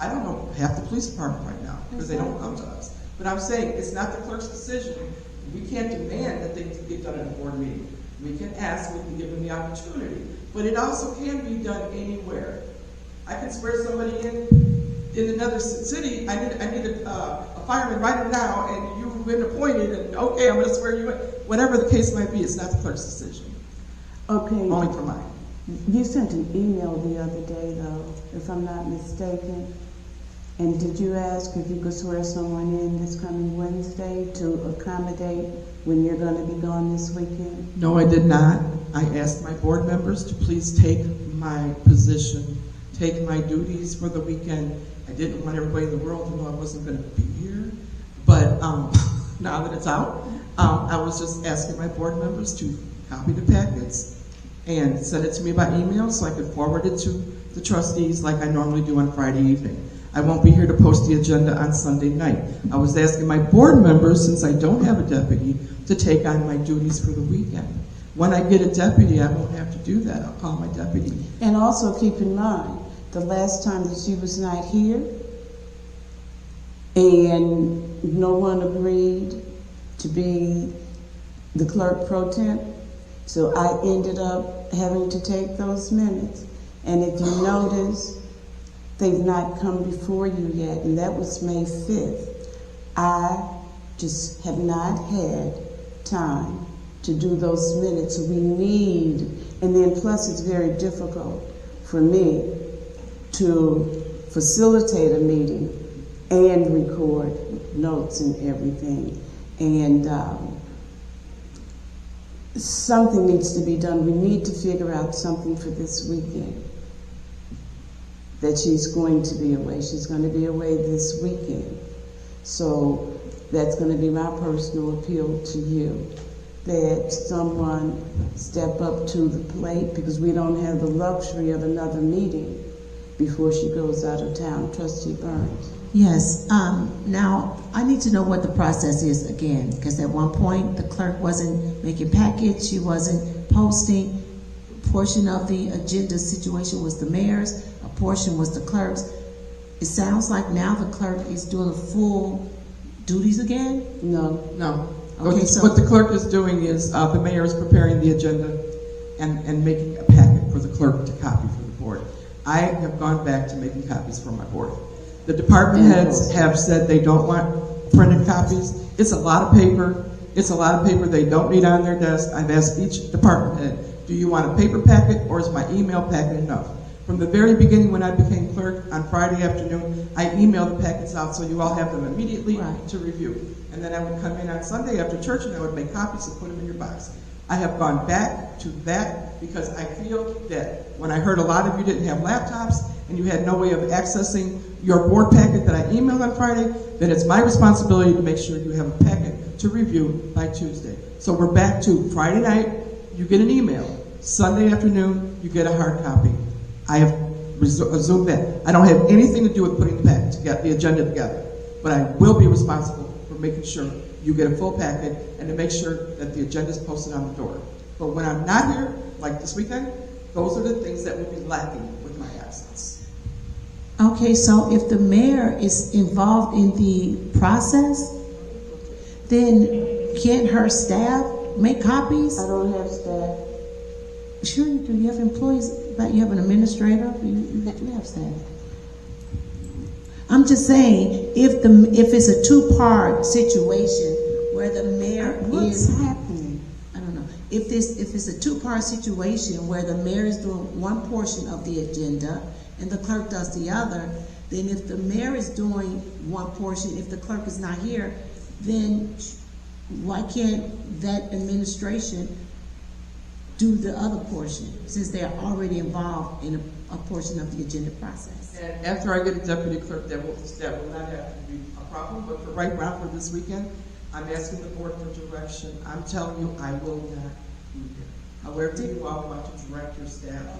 Speaker 6: I don't know half the police department right now because they don't come to us. But I'm saying it's not the clerk's decision. We can't demand that things get done at a board meeting. We can ask, we can give them the opportunity. But it also can be done anywhere. I can swear somebody in another city. I need a fireman right now, and you've been appointed, and okay, I'm going to swear you in. Whatever the case might be, it's not the clerk's decision.
Speaker 8: Okay.
Speaker 6: Only for mine.
Speaker 8: You sent an email the other day, though, if I'm not mistaken. And did you ask if you could swear someone in this coming Wednesday to accommodate when you're going to be gone this weekend?
Speaker 6: No, I did not. I asked my board members to please take my position, take my duties for the weekend. I didn't want everybody in the world to know I wasn't going to be here. But now that it's out, I was just asking my board members to copy the packets and send it to me by email so I could forward it to the trustees like I normally do on Friday evening. I won't be here to post the agenda on Sunday night. I was asking my board members, since I don't have a deputy, to take on my duties for the weekend. When I get a deputy, I won't have to do that. I'll call my deputy.
Speaker 8: And also keep in mind, the last time that she was not here, and no one agreed to be the clerk pro temp, so I ended up having to take those minutes. And if you notice, they've not come before you yet, and that was May 5th. I just have not had time to do those minutes. So we need, and then plus it's very difficult for me to facilitate a meeting and record notes and everything. And something needs to be done. We need to figure out something for this weekend. That she's going to be away. She's going to be away this weekend. So that's going to be my personal appeal to you, that someone step up to the plate, because we don't have the luxury of another meeting before she goes out of town. Trustee Burns.
Speaker 2: Yes, now I need to know what the process is again, because at one point the clerk wasn't making packets, she wasn't posting. A portion of the agenda situation was the mayor's, a portion was the clerk's. It sounds like now the clerk is doing the full duties again?
Speaker 8: No.
Speaker 6: No.
Speaker 2: Okay, so
Speaker 6: What the clerk is doing is the mayor is preparing the agenda and making a packet for the clerk to copy for the board. I have gone back to making copies for my board. The department heads have said they don't want printed copies. It's a lot of paper. It's a lot of paper they don't need on their desk. I've asked each department head, do you want a paper packet or is my email packet enough? From the very beginning when I became clerk on Friday afternoon, I emailed the packets out so you all have them immediately to review. And then I would come in on Sunday after church and I would make copies and put them in your box. I have gone back to that because I feel that when I heard a lot of you didn't have laptops and you had no way of accessing your board packet that I emailed on Friday, then it's my responsibility to make sure you have a packet to review by Tuesday. So we're back to Friday night, you get an email. Sunday afternoon, you get a hard copy. I have resumed that. I don't have anything to do with putting the packet together, the agenda together, but I will be responsible for making sure you get a full packet and to make sure that the agenda is posted on the door. But when I'm not here, like this weekend, those are the things that will be lacking with my absence.
Speaker 2: okay, so if the mayor is involved in the process, then can't her staff make copies?
Speaker 8: I don't have staff.
Speaker 2: Sure you do. You have employees, but you have an administrator. You have staff. I'm just saying, if it's a two-part situation where the mayor
Speaker 8: What's happening?
Speaker 2: I don't know. If it's a two-part situation where the mayor is doing one portion of the agenda and the clerk does the other, then if the mayor is doing one portion, if the clerk is not here, then why can't that administration do the other portion, since they're already involved in a portion of the agenda process?
Speaker 6: And after I get a deputy clerk, that will not have to be a problem, but for right now, for this weekend, I'm asking the board for direction. I'm telling you, I will not be here. However you all want to direct your staff.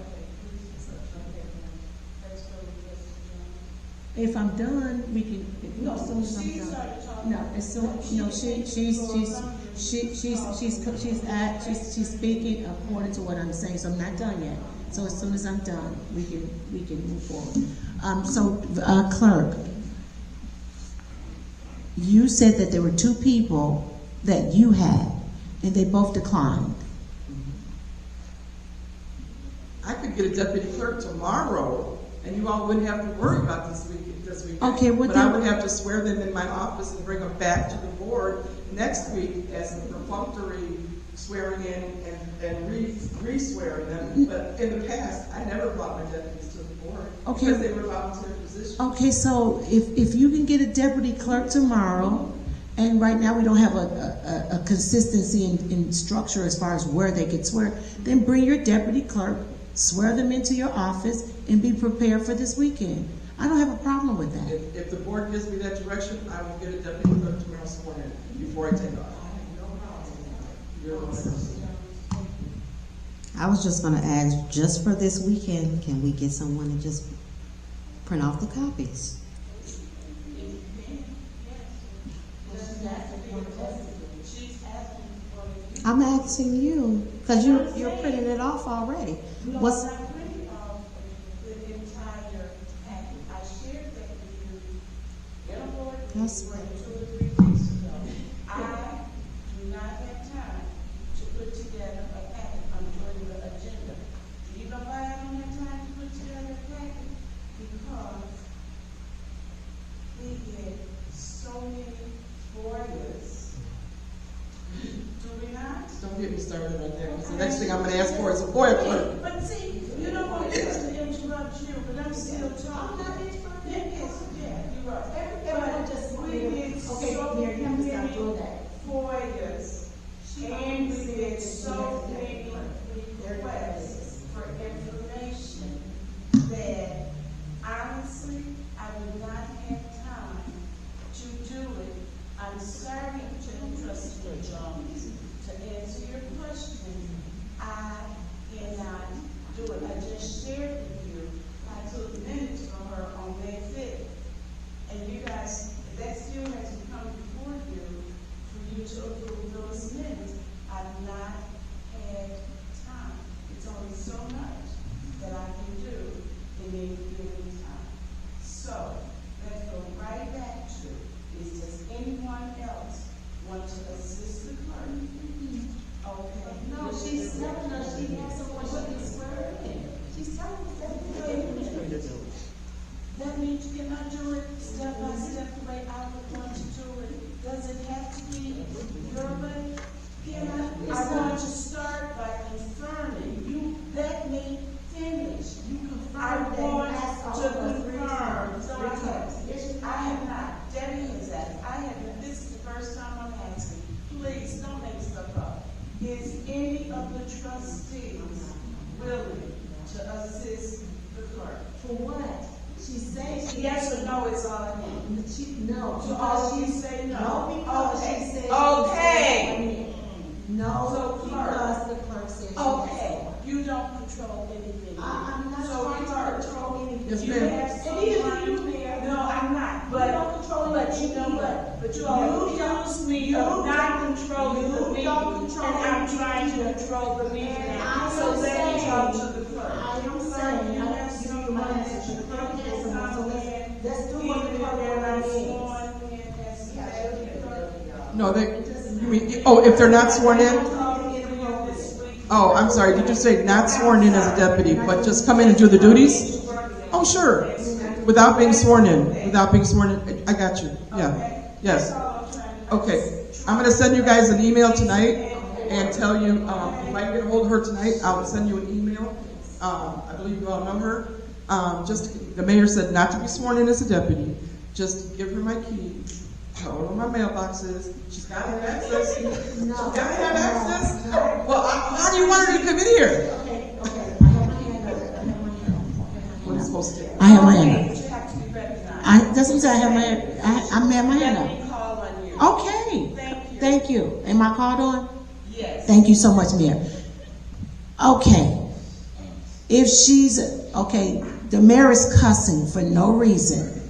Speaker 2: If I'm done, we can. No, as soon as I'm done. No, as soon. No, she's speaking according to what I'm saying. So I'm not done yet. So as soon as I'm done, we can move forward. Clerk, you said that there were two people that you had, and they both declined.
Speaker 6: I could get a deputy clerk tomorrow, and you all wouldn't have to worry about this weekend.
Speaker 2: Okay,
Speaker 6: but I would have to swear them in my office and bring them back to the board next week as a perfunctory swearing in and re-swearing them. But in the past, I never brought my deputies to the board because they were volunteer positions.
Speaker 2: Okay, so if you can get a deputy clerk tomorrow, and right now we don't have a consistency in structure as far as where they could swear, then bring your deputy clerk, swear them into your office, and be prepared for this weekend. I don't have a problem with that.
Speaker 6: If the board gives me that direction, I will get a deputy clerk tomorrow morning before I take off.
Speaker 9: I was just gonna ask, just for this weekend, can we get someone to just print off the copies? I'm asking you, because you're printing it off already. What's,
Speaker 3: I printed off the entire packet. I shared that with you in a board meeting
Speaker 9: Yes.
Speaker 3: 2 or 3 weeks ago. I do not have time to put together a packet under the agenda. Do you know why I don't have time to put together a packet? Because we get so many FOIAs. Do we not?
Speaker 6: Don't get me started on that, because the next thing I'm gonna ask for is a FOIA clerk.
Speaker 3: But see, you don't want me to interrupt you, but I'm still talking. Yes, you are.
Speaker 2: Everyone just
Speaker 3: We get so
Speaker 2: Mary, you stop
Speaker 3: many
Speaker 2: doing that.
Speaker 3: FOIAs, and we get so many requests for information that honestly, I would not have time to do it. I'm sorry to Trustee Jones to answer your question. I cannot do it. I just shared with you, I took minutes from her on May 5th. And you guys, that still has to come before you for you to approve those minutes. I've not had time. It's only so much that I can do in any given time. So, let's go right back to, does anyone else want to assist the clerk? Okay.
Speaker 2: No, she's telling us she has someone she can swear in. She's telling us that.
Speaker 3: That means you cannot do it step by step the way I would want to do it. Does it have to be your way? I want to start by confirming. You let me finish. I want to confirm. I have not. Debbie has asked. I have not. This is the first time I'm asking. Please don't make stuff up. Is any of the trustees willing to assist the clerk?
Speaker 2: For what? She's saying she.
Speaker 3: Yes or no, it's all in hand.
Speaker 2: No.
Speaker 3: So all she say no.
Speaker 2: No, because
Speaker 3: Okay.
Speaker 2: she said.
Speaker 3: Okay.
Speaker 2: No,
Speaker 3: So clerk.
Speaker 2: because the clerk said she.
Speaker 3: Okay, you don't control anything.
Speaker 2: I'm not
Speaker 3: So
Speaker 2: trying
Speaker 3: clerk,
Speaker 2: to control anything.
Speaker 6: Yes,
Speaker 3: you
Speaker 6: ma'am.
Speaker 3: have
Speaker 2: And neither
Speaker 3: someone.
Speaker 2: do you, Mayor.
Speaker 3: No, I'm not,
Speaker 2: You don't control
Speaker 3: but you
Speaker 2: anything
Speaker 3: know
Speaker 2: either.
Speaker 3: what? But you all accuse me of not controlling the meeting.
Speaker 2: don't control
Speaker 3: And I'm
Speaker 2: anything
Speaker 3: trying to
Speaker 2: either.
Speaker 3: control the meeting
Speaker 2: And
Speaker 3: now.
Speaker 2: I
Speaker 3: So
Speaker 2: am
Speaker 3: let me
Speaker 2: saying-
Speaker 3: talk to the clerk.
Speaker 2: I am
Speaker 3: Clerk,
Speaker 2: saying,
Speaker 3: you
Speaker 2: I
Speaker 3: have
Speaker 2: have to give you
Speaker 3: someone
Speaker 2: my
Speaker 3: that
Speaker 2: answer.
Speaker 3: you
Speaker 2: The clerk
Speaker 3: can
Speaker 2: has someone, so
Speaker 3: come
Speaker 2: let's-
Speaker 3: in,
Speaker 2: let's do what the
Speaker 3: even
Speaker 2: clerk
Speaker 3: if they're not
Speaker 2: already is.
Speaker 3: sworn in as the clerk.
Speaker 6: No, you mean, oh, if they're not sworn in? Oh, I'm sorry, did you say not sworn in as a deputy, but just come in and do the duties? Oh, sure, without being sworn in, I got you, yeah, yes. Okay, I'm gonna send you guys an email tonight and tell you, if I can get a hold of her tonight, I'll send you an email. I believe you all know her. The mayor said not to be sworn in as a deputy, just give her my key, tell her where my mailbox is, she's gotta have access. She's gotta have access. Well, how do you want her to come in here?
Speaker 2: Okay, I have my hand up.
Speaker 6: What are you supposed to do?
Speaker 2: I have my hand
Speaker 3: But you have to be recognized.
Speaker 2: up. Doesn't say I have my, I have my hand
Speaker 3: Let
Speaker 2: up.
Speaker 3: me call on you.
Speaker 2: Okay.
Speaker 3: Thank you.
Speaker 2: Thank you. Am I called on?
Speaker 3: Yes.
Speaker 2: Thank you so much, Mayor. Okay. If she's, okay, the mayor is cussing for no reason.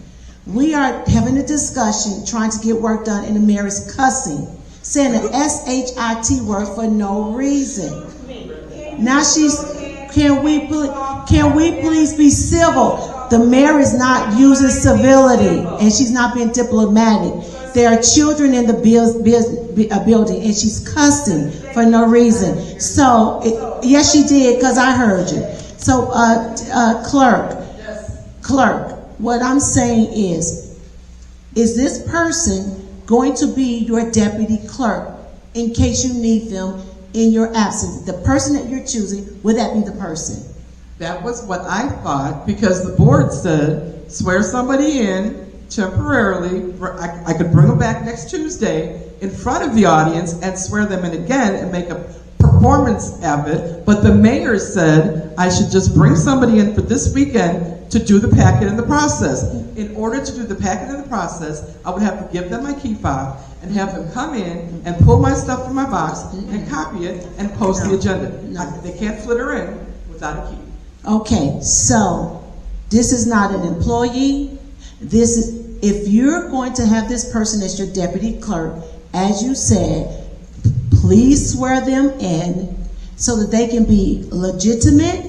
Speaker 2: We are having a discussion, trying to get work done, and the mayor is cussing, saying an S-H-I-T word for no reason. Now can we please be civil? The mayor is not using civility, and she's not being diplomatic. There are children in the building, and she's cussing for no reason. So, yes, she did, because I heard you. So, clerk, what I'm saying is this person going to be your deputy clerk in case you need them in your absence? The person that you're choosing, would that be the person?
Speaker 6: That was what I thought, because the board said, swear somebody in temporarily. I could bring them back next Tuesday in front of the audience and swear them in again and make a performance of it, but the mayor said I should just bring somebody in for this weekend to do the packet and the process. In order to do the packet and the process, I would have to give them my key fob and have them come in and pull my stuff from my box and copy it and post the agenda. They can't flitter in without a key.
Speaker 2: Okay, so this is not an employee. This is, if you're going to have this person as your deputy clerk, as you said, please swear them in so that they can be legitimate,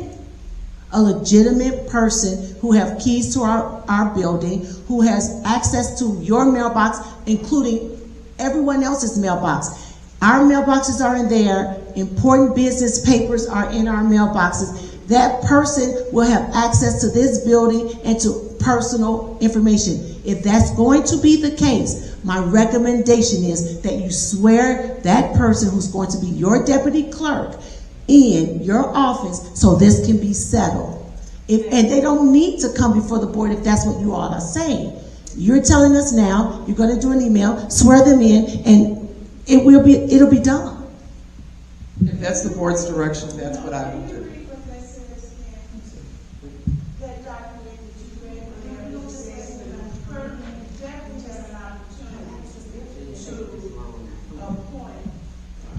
Speaker 2: a legitimate person who have keys to our building, who has access to your mailbox, including everyone else's mailbox. Our mailboxes are in there. Important business papers are in our mailboxes. That person will have access to this building and to personal information. If that's going to be the case, my recommendation is that you swear that person who's going to be your deputy clerk in your office so this can be settled. And they don't need to come before the board if that's what you all are saying. You're telling us now, you're going to do an email, swear them in, and it'll be done.
Speaker 6: If that's the board's direction, that's what I would do.
Speaker 3: That document that you read earlier, it says that the clerk definitely has an opportunity to appoint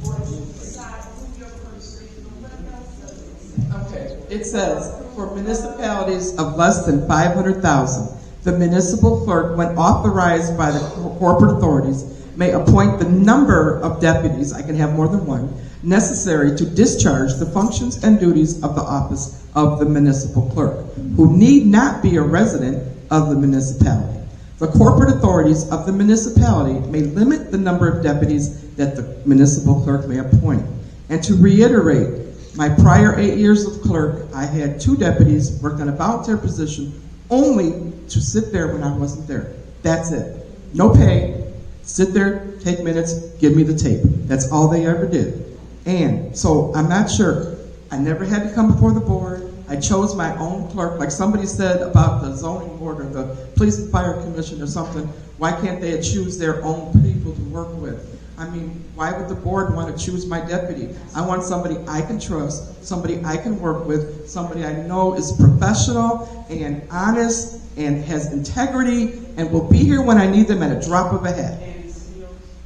Speaker 3: or to decide who your person is, but what else does it say?
Speaker 6: Okay, it says, for municipalities of less than 500,000, the municipal clerk, when authorized by the corporate authorities, may appoint the number of deputies, I can have more than one, necessary to discharge the functions and duties of the office of the municipal clerk, who need not be a resident of the municipality. The corporate authorities of the municipality may limit the number of deputies that the municipal clerk may appoint. And to reiterate, my prior 8 years of clerk, I had 2 deputies worked on a volunteer position only to sit there when I wasn't there. That's it. No pay, sit there, take minutes, give me the tape. That's all they ever did. And so I'm not sure. I never had to come before the board. I chose my own clerk. Like somebody said about the zoning board or the police and fire commission or something, why can't they choose their own people to work with? I mean, why would the board want to choose my deputy? I want somebody I can trust, somebody I can work with, somebody I know is professional and honest and has integrity and will be here when I need them at a drop of a hat.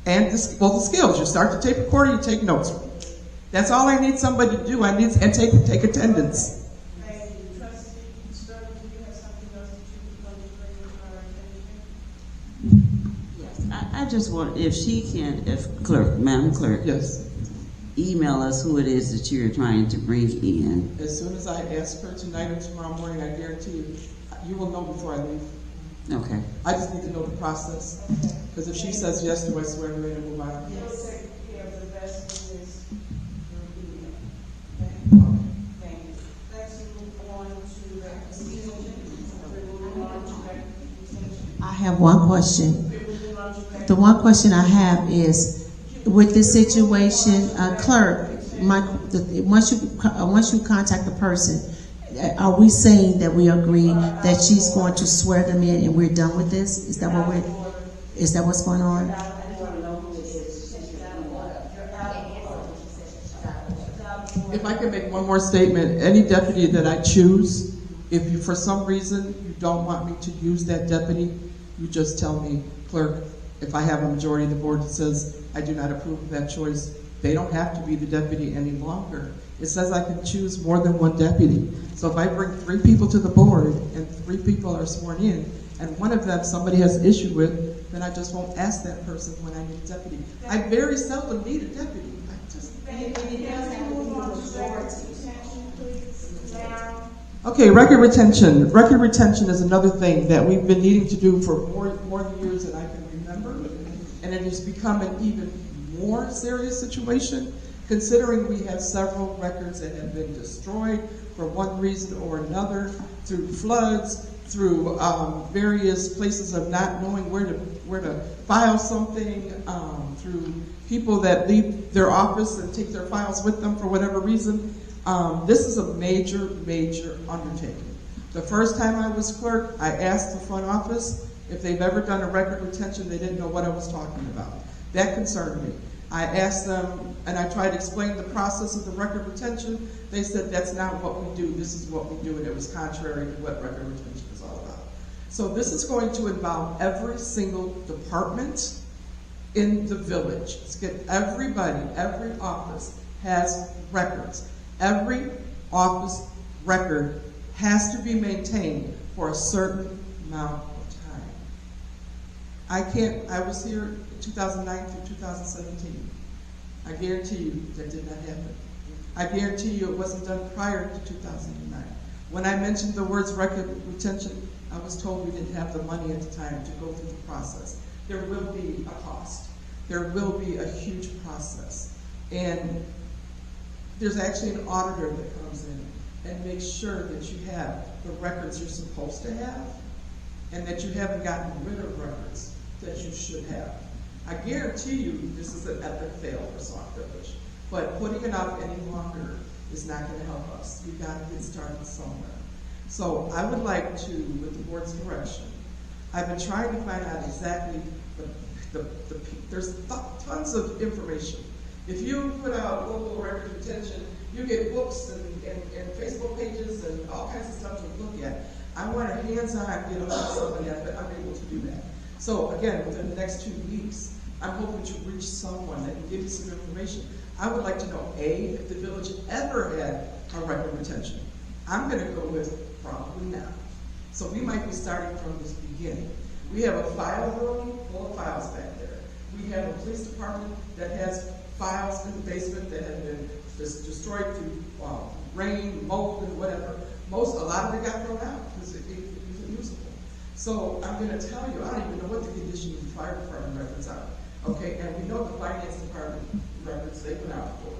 Speaker 6: And the skills. You start the tape recorder, you take notes. That's all I need somebody to do. I need and take attendance.
Speaker 3: Thank you. Trustee Sterling, do you have something else that you would like to bring to our attention?
Speaker 8: Yes, I just want, if she can, Madam Clerk,
Speaker 6: Yes.
Speaker 8: email us who it is that you're trying to bring in.
Speaker 6: As soon as I ask her tonight or tomorrow morning, I guarantee you, you will know before I leave.
Speaker 8: Okay.
Speaker 6: I just need to know the process. Because if she says yes, do I swear her in and move on?
Speaker 3: You'll take care of the rest of this through email. Okay? Thank you. Let's move on to recodification. We're moving on to recodification.
Speaker 2: I have one question.
Speaker 3: We're moving on to recodification.
Speaker 2: The one question I have is, with this situation, clerk, once you contact the person, are we saying that we agree that she's going to swear them in and we're done with this? Is that what's going on?
Speaker 6: If I can make one more statement, any deputy that I choose, if you, for some reason, you don't want me to use that deputy, you just tell me, clerk, if I have a majority of the board that says I do not approve of that choice, they don't have to be the deputy any longer. It says I can choose more than one deputy. So if I bring 3 people to the board and 3 people are sworn in, and one of them somebody has an issue with, then I just won't ask that person when I need a deputy. I very seldom need a deputy. I just... Okay, record retention. Record retention is another thing that we've been needing to do for more years than I can remember, and it has become an even more serious situation, considering we have several records that have been destroyed for one reason or another, through floods, through various places of not knowing where to file something, through people that leave their office and take their files with them for whatever reason. This is a major, major undertaking. The first time I was clerk, I asked the front office if they've ever done a record retention. They didn't know what I was talking about. That concerned me. I asked them, and I tried to explain the process of the record retention. They said, that's not what we do, this is what we do, and it was contrary to what record retention is all about. So this is going to involve every single department in the village. Let's get everybody, every office has records. Every office record has to be maintained for a certain amount of time. I was here in 2009 through 2017. I guarantee you that did not happen. I guarantee you it wasn't done prior to 2009. When I mentioned the words record retention, I was told we didn't have the money at the time to go through the process. There will be a cost. There will be a huge process. And there's actually an auditor that comes in and makes sure that you have the records you're supposed to have and that you haven't gotten rid of records that you should have. I guarantee you this is an epic fail for Sauk Village, but putting it out any longer is not going to help us. We've got to get started somewhere. So I would like to, with the board's direction, I've been trying to find out exactly there's tons of information. If you put out local record retention, you get books and Facebook pages and all kinds of stuff to look at. I want a hands-on, get a some of that, but I'm able to do that. So again, within the next 2 weeks, I'm hoping to reach someone that can give you some information. I would like to know, A, if the village ever had a record retention. I'm going to go with probably not. So we might be starting from this beginning. We have a file room full of files back there. We have a police department that has files in the basement that have been destroyed through rain, mold, and whatever. A lot of it got thrown out because it wasn't usable. So I'm going to tell you, I don't even know what the condition of the fire department records are. Okay, and we know the finance department records they went out for.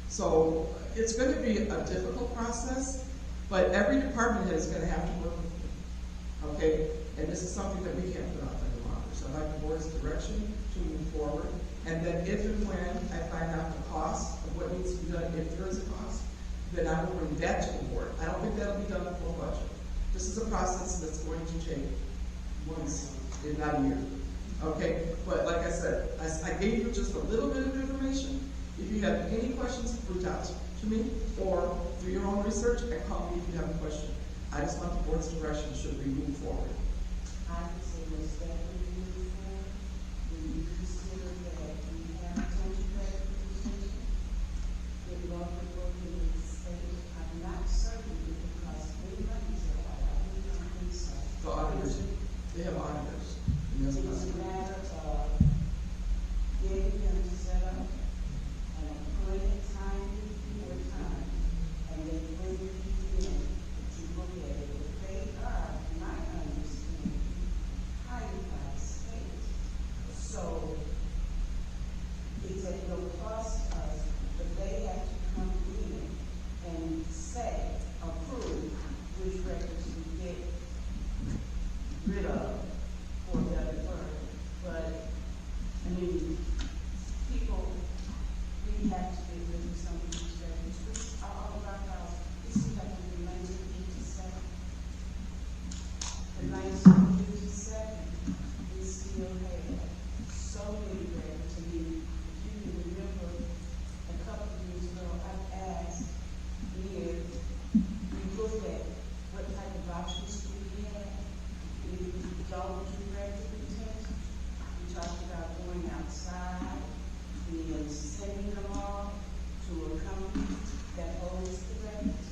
Speaker 6: So it's going to be a difficult process, but every department head is going to have to work with me. Okay, and this is something that we can't put off any longer. So I'd like the board's direction to move forward. And then if and when I find out the cost of what needs to be done, if there is a cost, then I will bring that to the board. I don't think that'll be done before budget. This is a process that's going to take months, if not a year. Okay, but like I said, I gave you just a little bit of information. If you have any questions, reach out to me or do your own research and call me if you have a question. I just want the board's direction should we move forward.
Speaker 3: I would say most definitely move forward. When you consider that we have attention credit position, with local work in the state, I'm not certain because they money is a lot. I really don't think so.
Speaker 6: The auditors, they have auditors.
Speaker 3: It's a matter of getting them to set up an appointed time before time, and then bring people in to look at it. If they are, in my understanding, hired by the state. So it's at no cost to us, but they have to come in and say, approve which records we get rid of. For the other firm. But, I mean, people, we have to be rid of some of these records. This, all of our files, this is back in 1957. In 1957, we still had so many records. I mean, if you can remember, a couple of years ago, I asked if we looked at what type of options we had. We don't do record retention. We talked about going outside, and sending them all to a company that holds the records.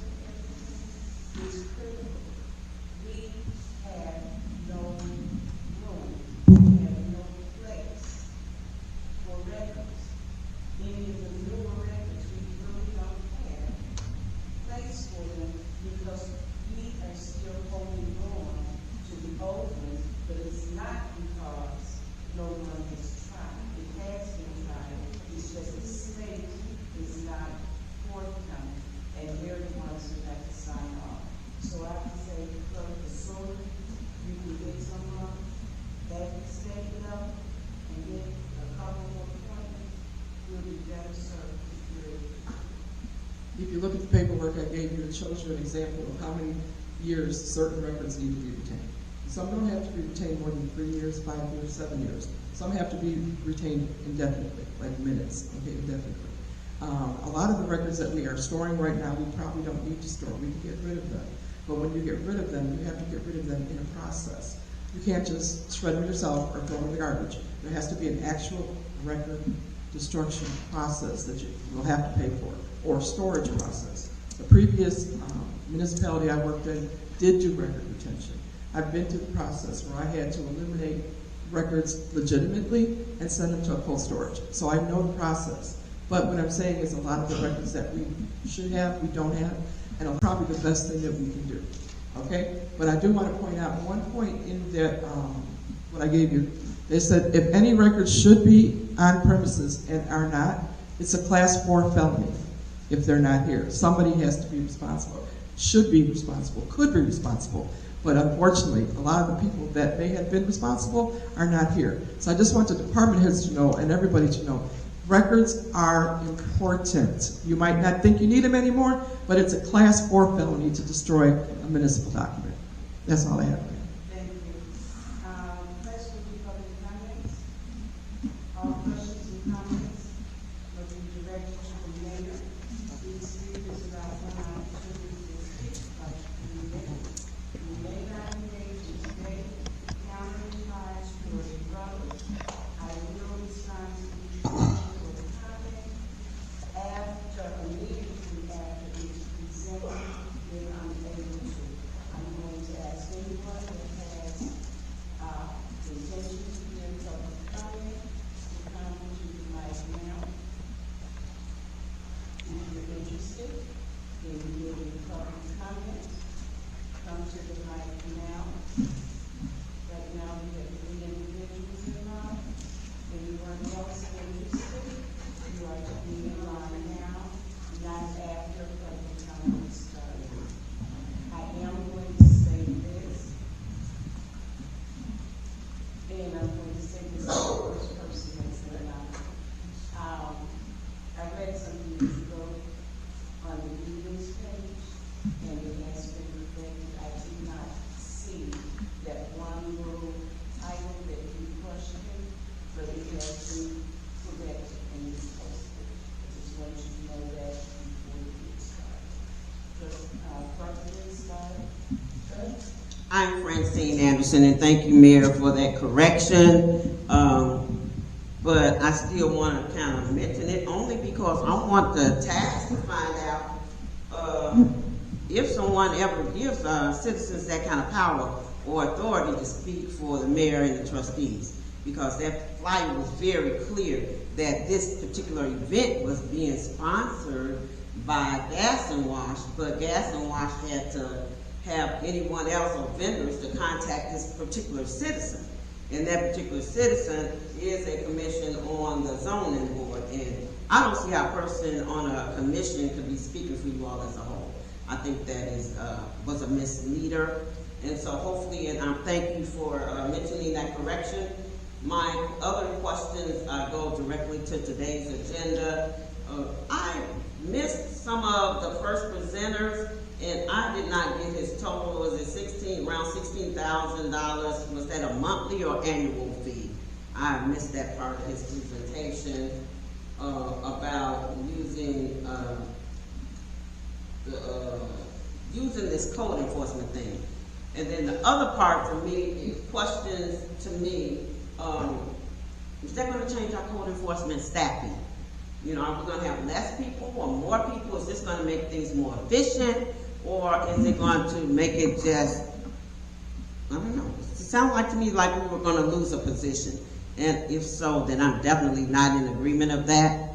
Speaker 3: It's critical. We have no room, we have no place for records. Any of the newer records, we really don't have place for them because we are still holding on to the old ones, but it's not because no one has tried. It has been tried. It's just the state is not forthcoming, and they're the ones who have to sign off. So I would say, clerk, the sooner you can get someone at the state level and get a couple of appointments, you'll be better served.
Speaker 6: If you look at the paperwork I gave you, it shows you an example of how many years certain records need to be retained. Some don't have to be retained more than 3 years, 5 years, 7 years. Some have to be retained indefinitely, like minutes, okay, indefinitely. A lot of the records that we are storing right now, we probably don't need to store. We can get rid of them. But when you get rid of them, you have to get rid of them in a process. You can't just shred them yourself or throw them in the garbage. There has to be an actual record destruction process that you will have to pay for, or storage process. The previous municipality I worked in did do record retention. I've been through the process where I had to eliminate records legitimately and send them to a cold storage. So I know the process. But what I'm saying is a lot of the records that we should have, we don't have, and are probably the best thing that we can do. Okay? But I do want to point out one point in that, what I gave you. They said if any records should be on premises and are not, it's a class 4 felony if they're not here. Somebody has to be responsible, should be responsible, could be responsible. But unfortunately, a lot of the people that may have been responsible are not here. So I just want the department heads to know, and everybody to know, records are important. You might not think you need them anymore, but it's a class 4 felony to destroy a municipal document. That's all I have.
Speaker 3: Thank you. Press will be public comments. All questions and comments will be directed to the mayor. Please speak is about 1 hour to speak. You may not engage in debate, counter replies, or rebuttals. I will respond to each question or comment immediately after each presented, if I'm able to. I'm going to ask anyone that has the intention to give public comment to come to the mic now. If you're interested in giving public comment, come to the mic now. Right now, we have 3 individuals in line. Anyone else interested? You are to be in line now, not after public comment starts. I am going to say this, and I'm going to say this to the first person that's in line. I read something years ago on the meetings page, and it has been reflected. I did not see that one little title that you questioned, but it has been corrected and it's posted. I just want you to know that before we get started. Just, President started.
Speaker 10: I'm Francine Anderson, and thank you, Mayor, for that correction. But I still want to kind of mention it only because I want the task to find out if someone ever gives citizens that kind of power or authority to speak for the mayor and the trustees, because that flyer was very clear that this particular event was being sponsored by Gas and Wash, but Gas and Wash had to have anyone else or vendors to contact this particular citizen. And that particular citizen is a commission on the zoning board. And I don't see how a person on a commission could be speaking for you all as a whole. I think that was a misleader. And so hopefully, and I thank you for mentioning that correction. My other questions go directly to today's agenda. I missed some of the first presenters, and I did not get his total. Was it around $16,000? Was that a monthly or annual fee? I missed that part of his presentation about using using this code enforcement thing. And then the other part for me is questions to me. Is that going to change our code enforcement staffing? You know, are we going to have less people or more people? Is this going to make things more efficient? Or is it going to make it just, I don't know. It sounds like to me like we were going to lose a position. And if so, then I'm definitely not in agreement of that,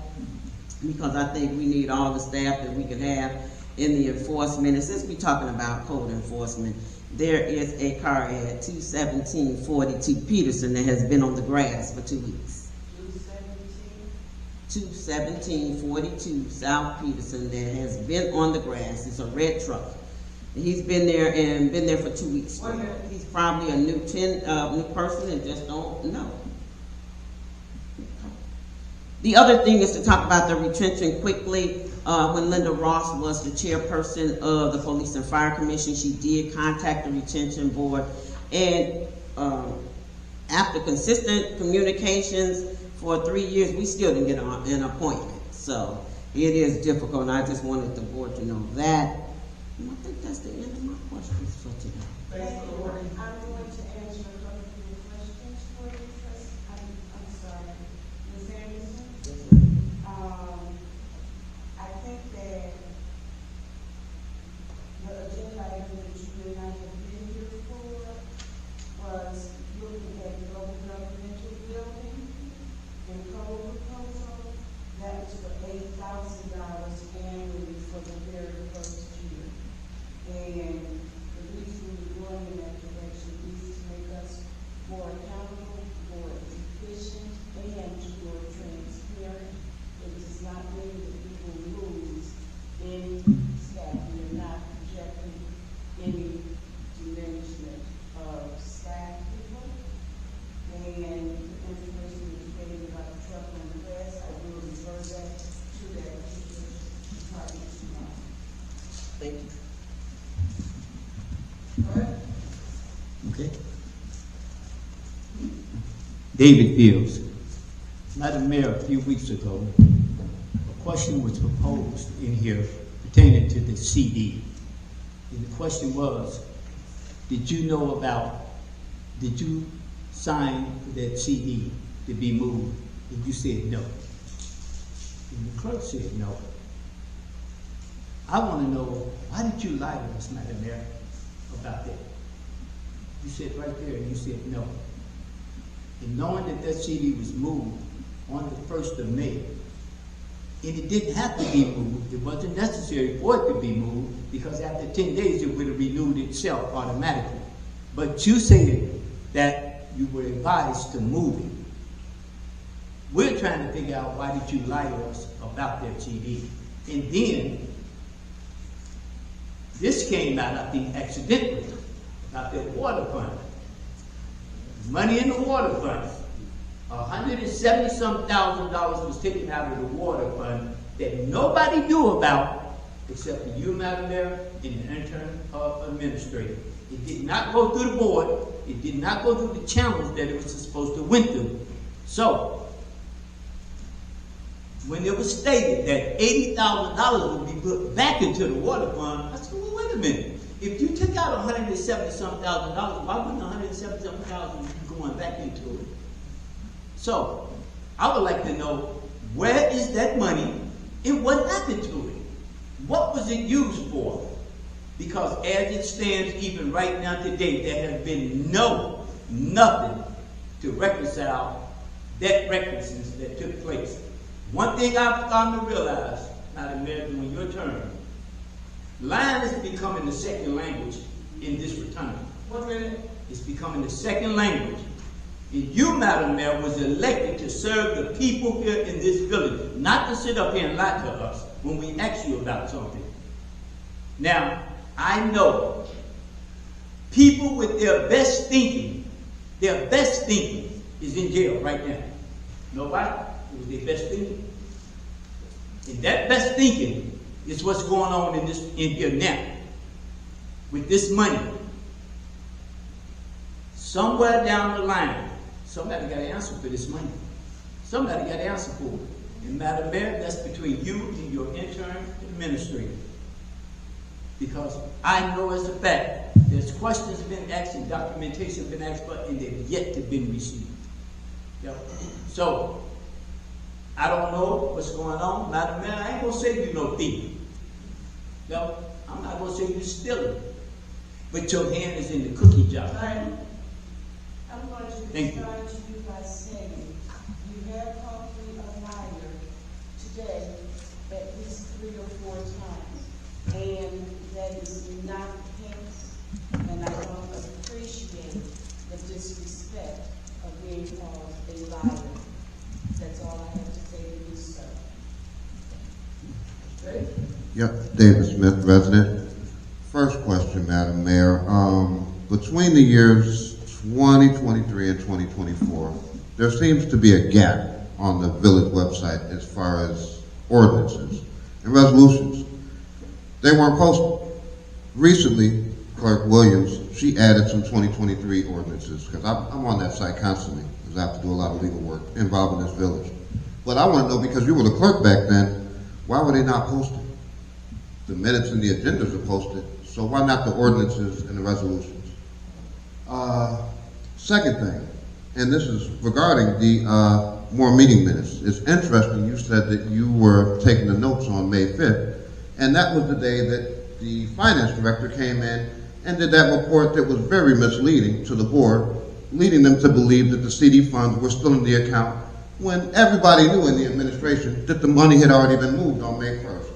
Speaker 10: because I think we need all the staff that we can have in the enforcement. And since we're talking about code enforcement, there is a car at 21742 Peterson that has been on the grass for 2 weeks. 21742 South Peterson that has been on the grass. It's a red truck. He's been there and been there for 2 weeks. He's probably a new person and just don't know. The other thing is to talk about the retrenching quickly. When Linda Ross was the chairperson of the Police and Fire Commission, she did contact the retention board and after consistent communications for 3 years, we still didn't get an appointment. So it is difficult, and I just wanted the board to know that. And I think that's the end of my questions for today.
Speaker 6: Thanks for the word.
Speaker 3: I'm going to answer a couple of your questions for you, I'm sorry. Ms. Anderson? I think that the agenda item that you did not have been here for was looking at the local governmental building and code proposal. That was for $8,000 annually for the very first year. And the reason we're going in that direction is to make us more accountable, more efficient, and more transparent. It does not mean that we will lose any staff. We are not projecting any diminishment of staff people. And the information that you gave me about the truck on the west, I will refer that to that department tomorrow.
Speaker 10: Thank you.
Speaker 11: Okay. David Fields. Madam Mayor, a few weeks ago, a question was proposed in here pertaining to the CD. And the question was, did you sign for that CD to be moved? And you said no. And the clerk said no. I want to know, why did you lie to us, Madam Mayor, about that? You said right there, you said no. And knowing that that CD was moved on the 1st of May, and it didn't have to be moved, it wasn't necessary for it to be moved, because after 10 days it would have renewed itself automatically. But you said that you were advised to move it. We're trying to figure out, why did you lie to us about that CD? And then, this came out, I think, accidentally, about that water fund. Money in the water fund. $170-some thousand was taken out of the water fund that nobody knew about except for you, Madam Mayor, and the interim administrator. It did not go through the board. It did not go through the channels that it was supposed to went through. So, when it was stated that $80,000 would be put back into the water fund, I said, well, wait a minute. If you took out $170-some thousand, why wouldn't $170-some thousand be going back into it? So, I would like to know, where is that money and what happened to it? What was it used for? Because as it stands, even right now today, there has been nothing to reconcile that recklessness that took place. One thing I've come to realize, Madam Mayor, during your term, lying is becoming the second language in this fraternity. 1 minute. It's becoming the second language. And you, Madam Mayor, was elected to serve the people here in this village, not to sit up here and lie to us when we ask you about something. Now, I know people with their best thinking is in jail right now. Nobody? It was their best thinking. And that best thinking is what's going on in here now. With this money. Somewhere down the line, somebody got to answer for this money. Somebody got to answer for it. And Madam Mayor, that's between you and your interim administrator. Because I know as a fact, there's questions been asked and documentation been asked for, and they've yet to be received. Yep. So, I don't know what's going on. Madam Mayor, I ain't going to say you no thief. No, I'm not going to say you're stealing. But your hand is in the cookie jar.
Speaker 3: I'm going to respond to you by saying you have called me a liar today at least 3 or 4 times. And that is not the case. And I don't appreciate the disrespect of being called a liar. That's all I have to say to you, sir.
Speaker 12: Yep, David Smith, resident. First question, Madam Mayor. Between the years 2023 and 2024, there seems to be a gap on the village website as far as ordinances and resolutions. They weren't posted. Recently, Clerk Williams she added some 2023 ordinances, because I'm on that site constantly, because I have to do a lot of legal work involving this village. But I want to know, because you were the clerk back then, why were they not posted? The minutes and the agendas are posted, so why not the ordinances and the resolutions? Second thing, and this is regarding the more meeting minutes. It's interesting, you said that you were taking the notes on May 5th, and that was the day that the finance director came in and did that report that was very misleading to the board, leading them to believe that the CD funds were still in the account when everybody knew in the administration that the money had already been moved on May 1st.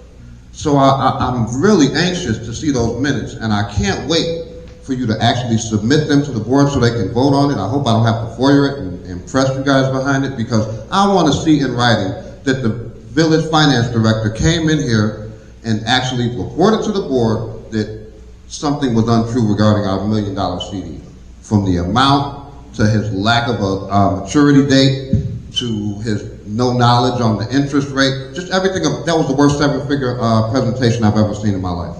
Speaker 12: So I'm really anxious to see those minutes, and I can't wait for you to actually submit them to the board so they can vote on it. I hope I don't have to FOIA it and press you guys behind it, because I want to see in writing that the village finance director came in here and actually reported to the board that something was untrue regarding our $1 million CD. From the amount to his lack of a maturity date to his no knowledge on the interest rate, just everything. That was the worst seven-figure presentation I've ever seen in my life.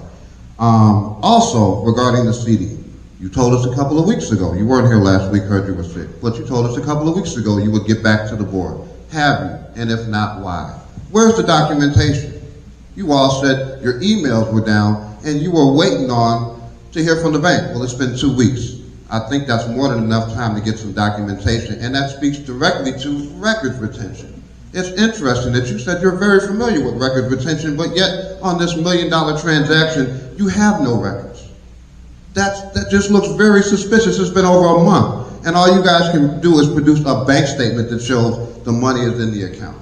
Speaker 12: Also, regarding the CD, you told us a couple of weeks ago, you weren't here last week, heard you were sick, but you told us a couple of weeks ago you would get back to the board. Have you? And if not, why? Where's the documentation? You all said your emails were down and you were waiting on to hear from the bank. Well, it's been 2 weeks. I think that's more than enough time to get some documentation, and that speaks directly to records retention. It's interesting that you said you're very familiar with records retention, but yet on this $1 million transaction, you have no records. That just looks very suspicious. It's been over a month, and all you guys can do is produce a bank statement that shows the money is in the account.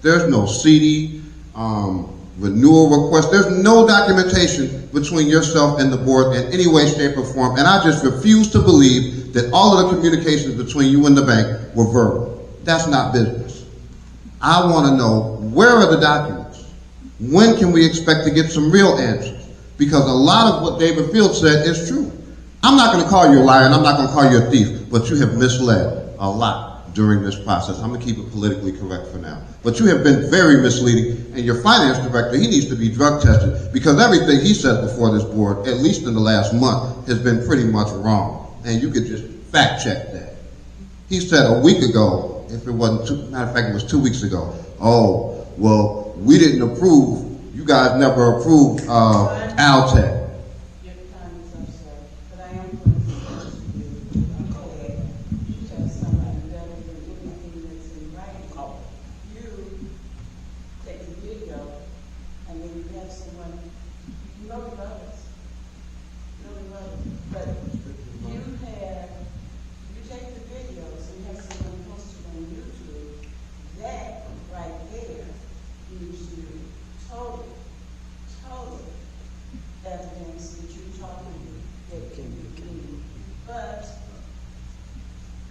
Speaker 12: There's no CD, renewal request. There's no documentation between yourself and the board in any way, shape, or form, and I just refuse to believe that all of the communications between you and the bank were verbal. That's not business. I want to know, where are the documents? When can we expect to get some real answers? Because a lot of what David Field said is true. I'm not going to call you a liar, and I'm not going to call you a thief, but you have misled a lot during this process. I'm going to keep it politically correct for now. But you have been very misleading, and your finance director, he needs to be drug tested, because everything he said before this board, at least in the last month, has been pretty much wrong. And you could just fact check that. He said a week ago, if it wasn't, matter of fact, it was 2 weeks ago, oh, well, we didn't approve, you guys never approved Altec.
Speaker 3: Your time is up, sir, but I am going to suggest you, okay, you tell somebody better than anything that's in writing. You take the video, and then you have someone, you know the others, but you take the videos and have someone post it on YouTube, that right there gives you total evidence that you're talking that can be believed. But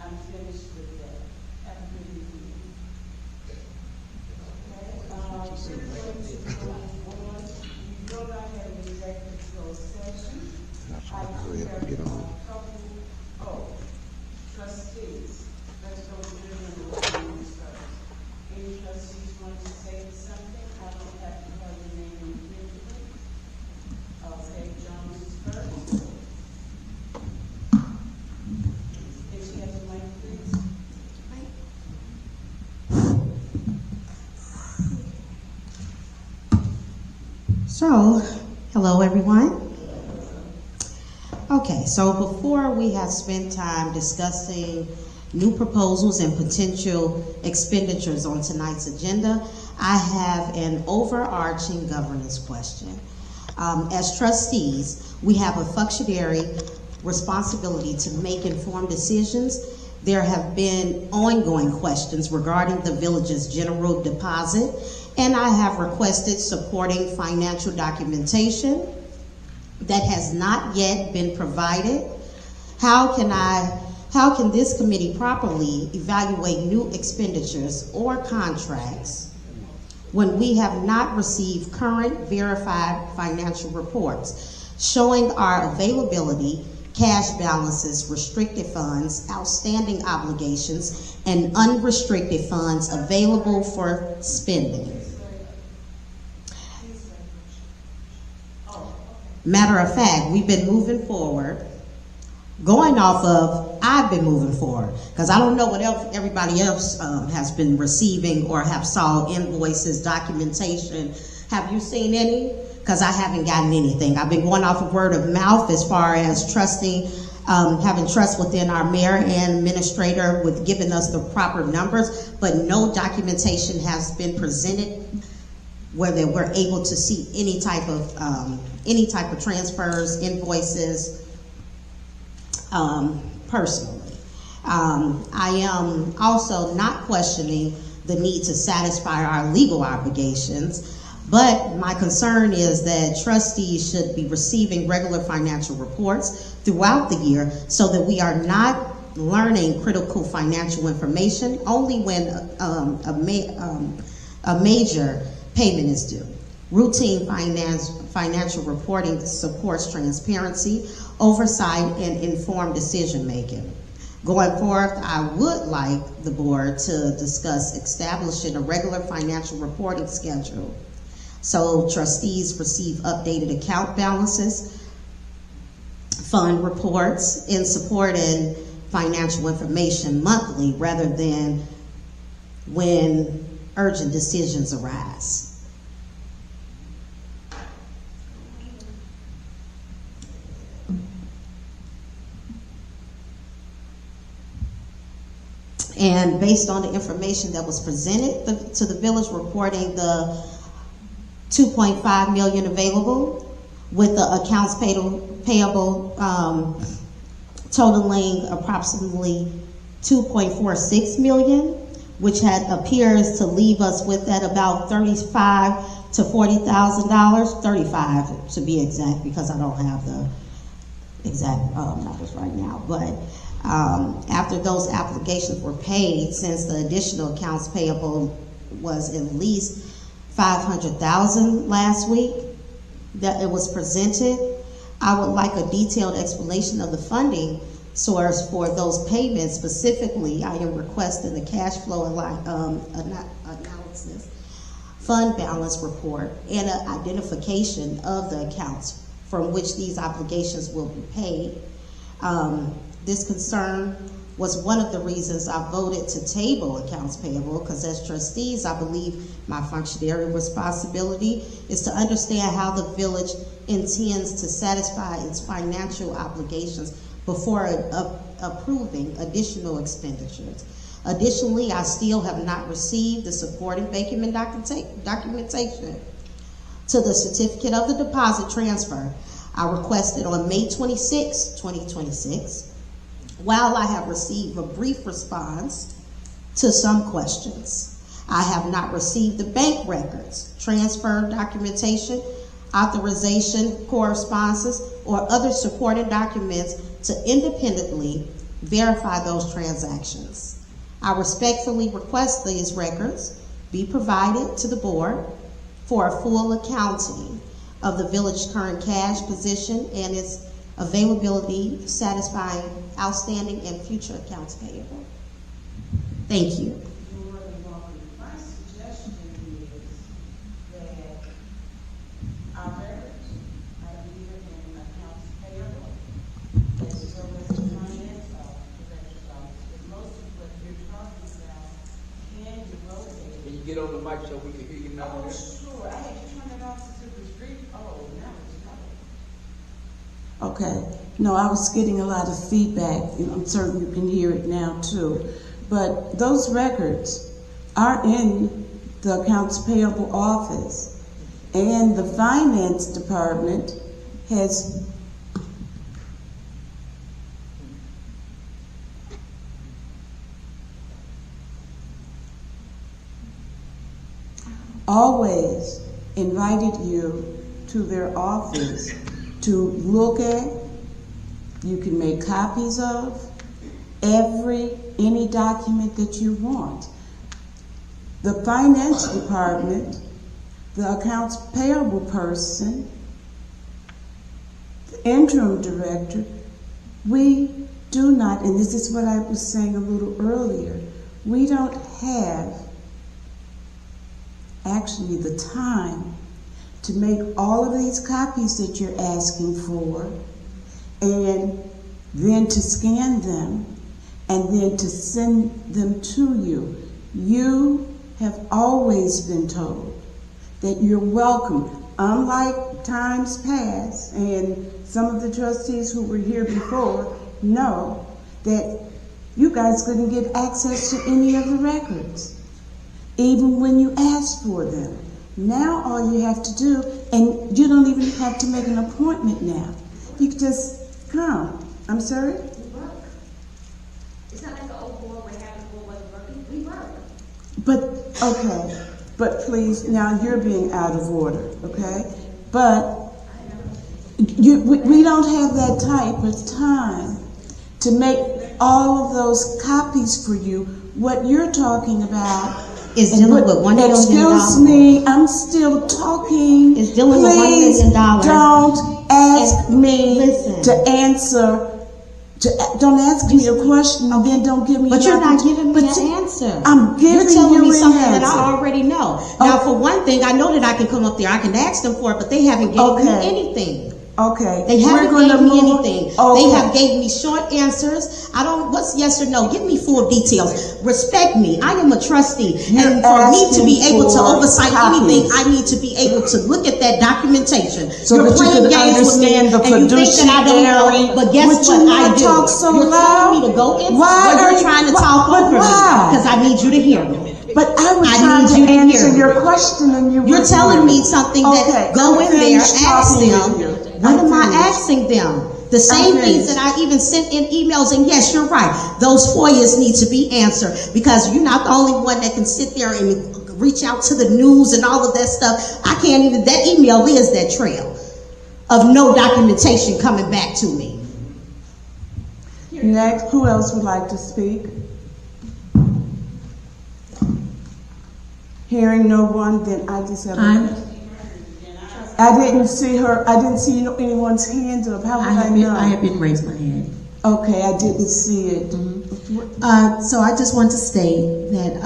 Speaker 3: I'm finished with that. Have a good evening. Okay, we're going to go on. You know I have an executive session. I do have a couple, trustees. Let's go through them first. Any trustees want to say something? I don't have to call your name individually. Okay, Jones is first. If you have the mic, please.
Speaker 9: So, hello everyone. Okay, so before we have spent time discussing new proposals and potential expenditures on tonight's agenda, I have an overarching governance question. As trustees, we have a fiduciary responsibility to make informed decisions. There have been ongoing questions regarding the village's general deposit, and I have requested supporting financial documentation that has not yet been provided. How can this committee properly evaluate new expenditures or contracts when we have not received current verified financial reports showing our availability, cash balances, restricted funds, outstanding obligations, and unrestricted funds available for spending? Matter of fact, we've been moving forward going off of, I've been moving forward, because I don't know what else everybody else has been receiving or have saw invoices, documentation. Have you seen any? Because I haven't gotten anything. I've been going off of word of mouth as far as trusting, having trust within our mayor and administrator with giving us the proper numbers, but no documentation has been presented whether we're able to see any type of transfers, invoices, personally. I am also not questioning the need to satisfy our legal obligations, but my concern is that trustees should be receiving regular financial reports throughout the year so that we are not learning critical financial information only when a major payment is due. Routine financial reporting supports transparency, oversight, and informed decision-making. Going forward, I would like the board to discuss establishing a regular financial reporting schedule so trustees receive updated account balances, fund reports, and supporting financial information monthly rather than when urgent decisions arise. And based on the information that was presented to the village reporting the $2.5 million available with the accounts payable totaling approximately $2.46 million, which appears to leave us with at about $35,000 to $40,000, 35 to be exact, because I don't have the exact numbers right now. But after those applications were paid, since the additional accounts payable was at least $500,000 last week that it was presented, I would like a detailed explanation of the funding source for those payments. Specifically, I am requesting the cash flow analysis, fund balance report, and an identification of the accounts from which these obligations will be paid. This concern was one of the reasons I voted to table accounts payable, because as trustees, I believe my functionary responsibility is to understand how the village intends to satisfy its financial obligations before approving additional expenditures. Additionally, I still have not received the supporting documentation to the certificate of the deposit transfer I requested on May 26, 2026. While I have received a brief response to some questions, I have not received the bank records, transfer documentation, authorization correspondences, or other supporting documents to independently verify those transactions. I respectfully request these records be provided to the board for a full accounting of the village's current cash position and its availability, satisfying outstanding and future accounts payable. Thank you.
Speaker 3: My suggestion is that our records are either in accounts payable as well as the finance director's office. Because most of what you're talking about can be rotated.
Speaker 11: Can you get on the mic so we can hear you now?
Speaker 3: Oh, sure. I had to turn it off to the street. Oh, now it's not.
Speaker 8: Okay. No, I was getting a lot of feedback, and I'm certain you can hear it now too. But those records are in the accounts payable office, and the finance department has always invited you to their office to look at. You can make copies of any document that you want. The finance department, the accounts payable person, the interim director, we do not, and this is what I was saying a little earlier, we don't have actually the time to make all of these copies that you're asking for and then to scan them, and then to send them to you. You have always been told that you're welcome. Unlike times past, and some of the trustees who were here before know that you guys couldn't get access to any of the records, even when you asked for them. Now all you have to do, and you don't even have to make an appointment now. You can just come. I'm sorry?
Speaker 13: We work. It's not like the old board where having the board wasn't working. We work.
Speaker 8: But, okay, but please, now you're being out of order, okay? But we don't have that type of time to make all of those copies for you. What you're talking about
Speaker 9: is dealing with $1 million.
Speaker 8: Excuse me, I'm still talking.
Speaker 9: Is dealing with $1 million.
Speaker 8: Don't ask me
Speaker 9: listen.
Speaker 8: to answer. Don't ask me a question and then don't give me.
Speaker 9: But you're not giving me an answer.
Speaker 8: I'm giving
Speaker 9: You're telling me
Speaker 8: you
Speaker 9: something
Speaker 8: an
Speaker 9: that I
Speaker 8: answer.
Speaker 9: already know. Now, for one thing, I know that I can come up there. I can ask them for it, but they haven't given me anything.
Speaker 8: Okay.
Speaker 9: They haven't given me anything.
Speaker 8: Okay.
Speaker 9: They have gave me short answers. I don't, what's yes or no? Give me full details. Respect me. I am a trustee. And for me to be able to oversight anything, I need to be able to look at that documentation.
Speaker 8: So that you can understand the
Speaker 9: and you think that I don't know, but guess what I do?
Speaker 8: Talk so
Speaker 9: you're
Speaker 8: loud?
Speaker 9: telling me to go in.
Speaker 8: Why
Speaker 9: or
Speaker 8: are
Speaker 9: you're
Speaker 8: you
Speaker 9: trying to talk over me? Because I need you to hear me.
Speaker 8: But I was
Speaker 9: I
Speaker 8: trying
Speaker 9: need
Speaker 8: to
Speaker 9: you to
Speaker 8: answer
Speaker 9: hear
Speaker 8: your question and you
Speaker 9: You're
Speaker 8: wouldn't
Speaker 9: telling
Speaker 8: hear
Speaker 9: me something that
Speaker 8: Okay,
Speaker 9: go
Speaker 8: I'm
Speaker 9: in there,
Speaker 8: finished
Speaker 9: ask
Speaker 8: talking
Speaker 9: them.
Speaker 8: with you.
Speaker 9: What am I
Speaker 8: finished.
Speaker 9: asking them? The same
Speaker 8: I'm
Speaker 9: things
Speaker 8: finished.
Speaker 9: that I even sent in emails, and yes, you're right. Those FOIAs need to be answered because you're not the only one that can sit there and reach out to the news and all of that stuff. I can't even, that email is that trail of no documentation coming back to me.
Speaker 8: Next, who else would like to speak? Hearing no one, then I just have I didn't see her, I didn't see anyone's hands up. How would I know?
Speaker 2: I have been raised my hand.
Speaker 8: Okay, I didn't see it.
Speaker 2: So I just want to state that,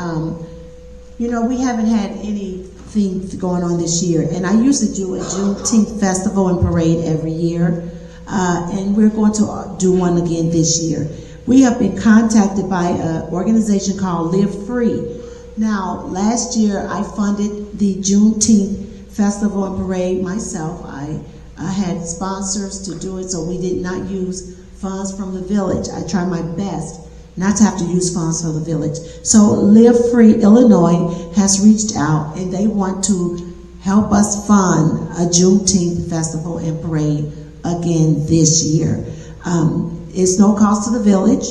Speaker 2: we haven't had anything going on this year. And I usually do a Juneteenth festival and parade every year. And we're going to do one again this year. We have been contacted by an organization called Live Free. Now, last year I funded the Juneteenth festival and parade myself. I had sponsors to do it, so we did not use funds from the village. I tried my best not to have to use funds from the village. So Live Free Illinois has reached out and they want to help us fund a Juneteenth festival and parade again this year. It's no cost to the village.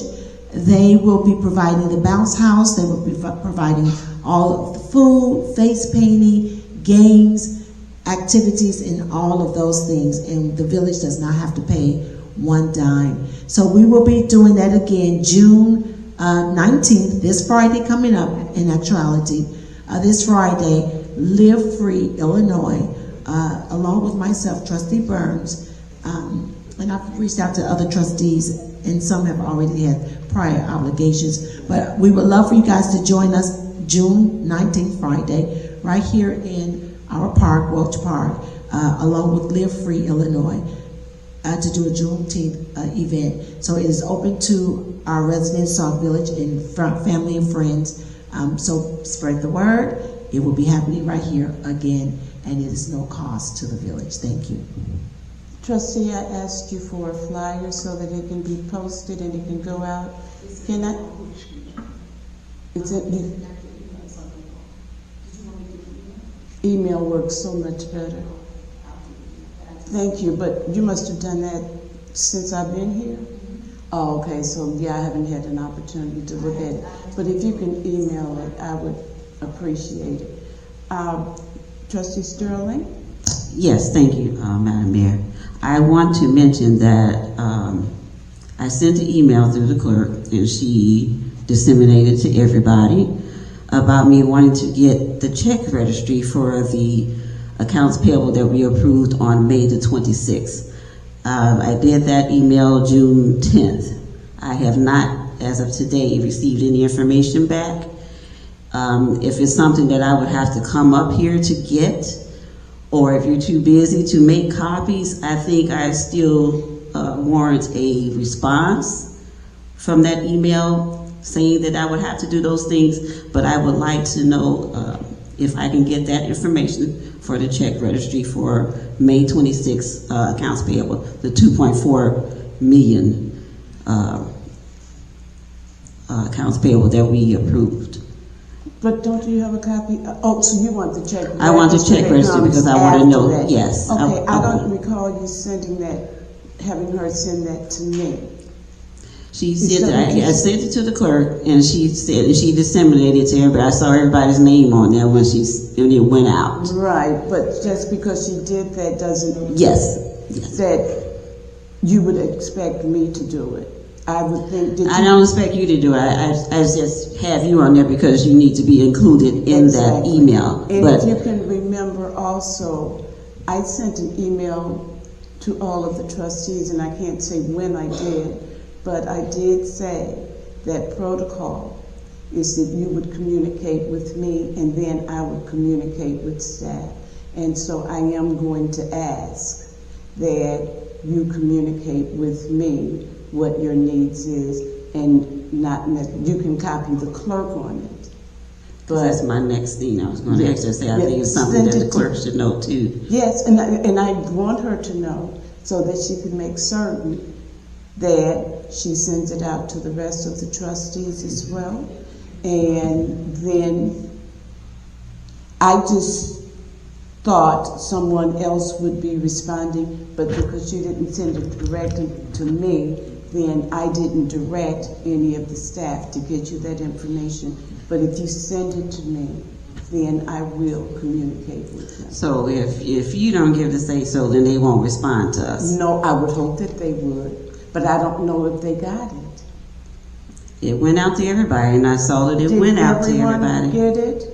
Speaker 2: They will be providing the bounce house. They will be providing all of the food, face painting, games, activities, and all of those things. And the village does not have to pay one dime. So we will be doing that again June 19th, this Friday coming up, in actuality. This Friday, Live Free Illinois, along with myself, Trustee Burns, and I've reached out to other trustees, and some have already had prior obligations. But we would love for you guys to join us June 19th, Friday, right here in our park, Welch Park, along with Live Free Illinois, to do a Juneteenth event. So it is open to our residents, Sauk Village, and family and friends. So spread the word. It will be happening right here again, and it is no cost to the village. Thank you.
Speaker 8: Trustee, I asked you for a flyer so that it can be posted and it can go out. Can I? It's email works so much better. Thank you, but you must have done that since I've been here? Oh, okay, so yeah, I haven't had an opportunity to look at it. But if you can email it, I would appreciate it. Trustee Sterling?
Speaker 10: Yes, thank you, Madam Mayor. I want to mention that I sent an email through the clerk, and she disseminated to everybody about me wanting to get the check registry for the accounts payable that we approved on May the 26th. I did that email June 10th. I have not, as of today, received any information back. If it's something that I would have to come up here to get, or if you're too busy to make copies, I think I still warrant a response from that email saying that I would have to do those things, but I would like to know if I can get that information for the check registry for May 26 accounts payable, the 2.4 million accounts payable that we approved.
Speaker 8: But don't you have a copy? Oh, so you want the check?
Speaker 10: I want the check registry because I want to know,
Speaker 8: that.
Speaker 10: yes.
Speaker 8: Okay, I don't recall you sending that, having her send that to me.
Speaker 10: She said that I sent it to the clerk, and she said, and she disseminated it to everybody. I saw everybody's name on there when it went out.
Speaker 8: Right, but just because she did that doesn't mean
Speaker 10: Yes.
Speaker 8: that you would expect me to do it. I would think.
Speaker 10: I don't expect you to do it. I just have you on there because you need to be included in that email.
Speaker 8: And
Speaker 10: but
Speaker 8: if you can remember also, I sent an email to all of the trustees, and I can't say when I did, but I did say that protocol is that you would communicate with me and then I would communicate with staff. And so I am going to ask that you communicate with me what your needs is, and you can copy the clerk on it.
Speaker 10: But that's my next thing. I was going to actually say, I think it's something that the clerk should know too.
Speaker 8: Yes, and I want her to know so that she can make certain that she sends it out to the rest of the trustees as well. And then I just thought someone else would be responding, but because you didn't send it directly to me, then I didn't direct any of the staff to get you that information. But if you send it to me, then I will communicate with them.
Speaker 10: So if you don't give the say so, then they won't respond to us.
Speaker 8: No, I would hope that they would, but I don't know if they got it.
Speaker 10: It went out to everybody, and I saw that it went out to everybody.
Speaker 8: Did everyone get it?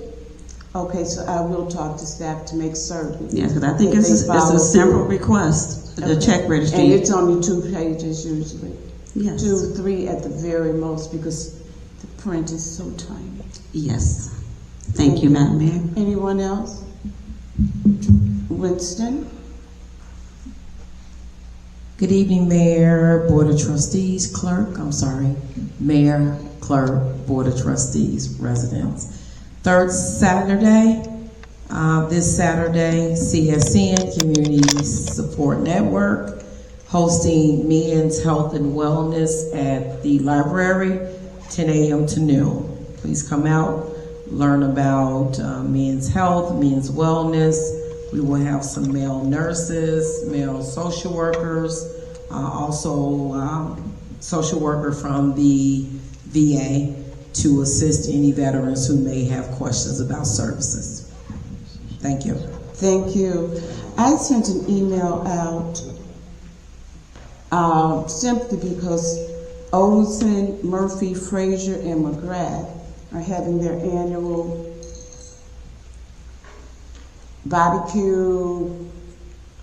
Speaker 8: Okay, so I will talk to staff to make certain.
Speaker 10: Yes, because I think it's a simple request, the check registry.
Speaker 8: And it's only 2 pages usually.
Speaker 10: Yes.
Speaker 8: 2, 3 at the very most, because the print is so tiny.
Speaker 10: Yes. Thank you, Madam Mayor.
Speaker 8: Anyone else? Winston?
Speaker 7: Good evening, Mayor, Board of Trustees, Clerk, Mayor, Clerk, Board of Trustees, residents. Third Saturday, this Saturday, CSN, Community Support Network, hosting Men's Health and Wellness at the library, 10 a.m. to noon. Please come out, learn about men's health, men's wellness. We will have some male nurses, male social workers, also social worker from the VA to assist any veterans who may have questions about services. Thank you.
Speaker 8: Thank you. I sent an email out simply because Olson, Murphy, Frazier, and McGrath are having their annual barbecue,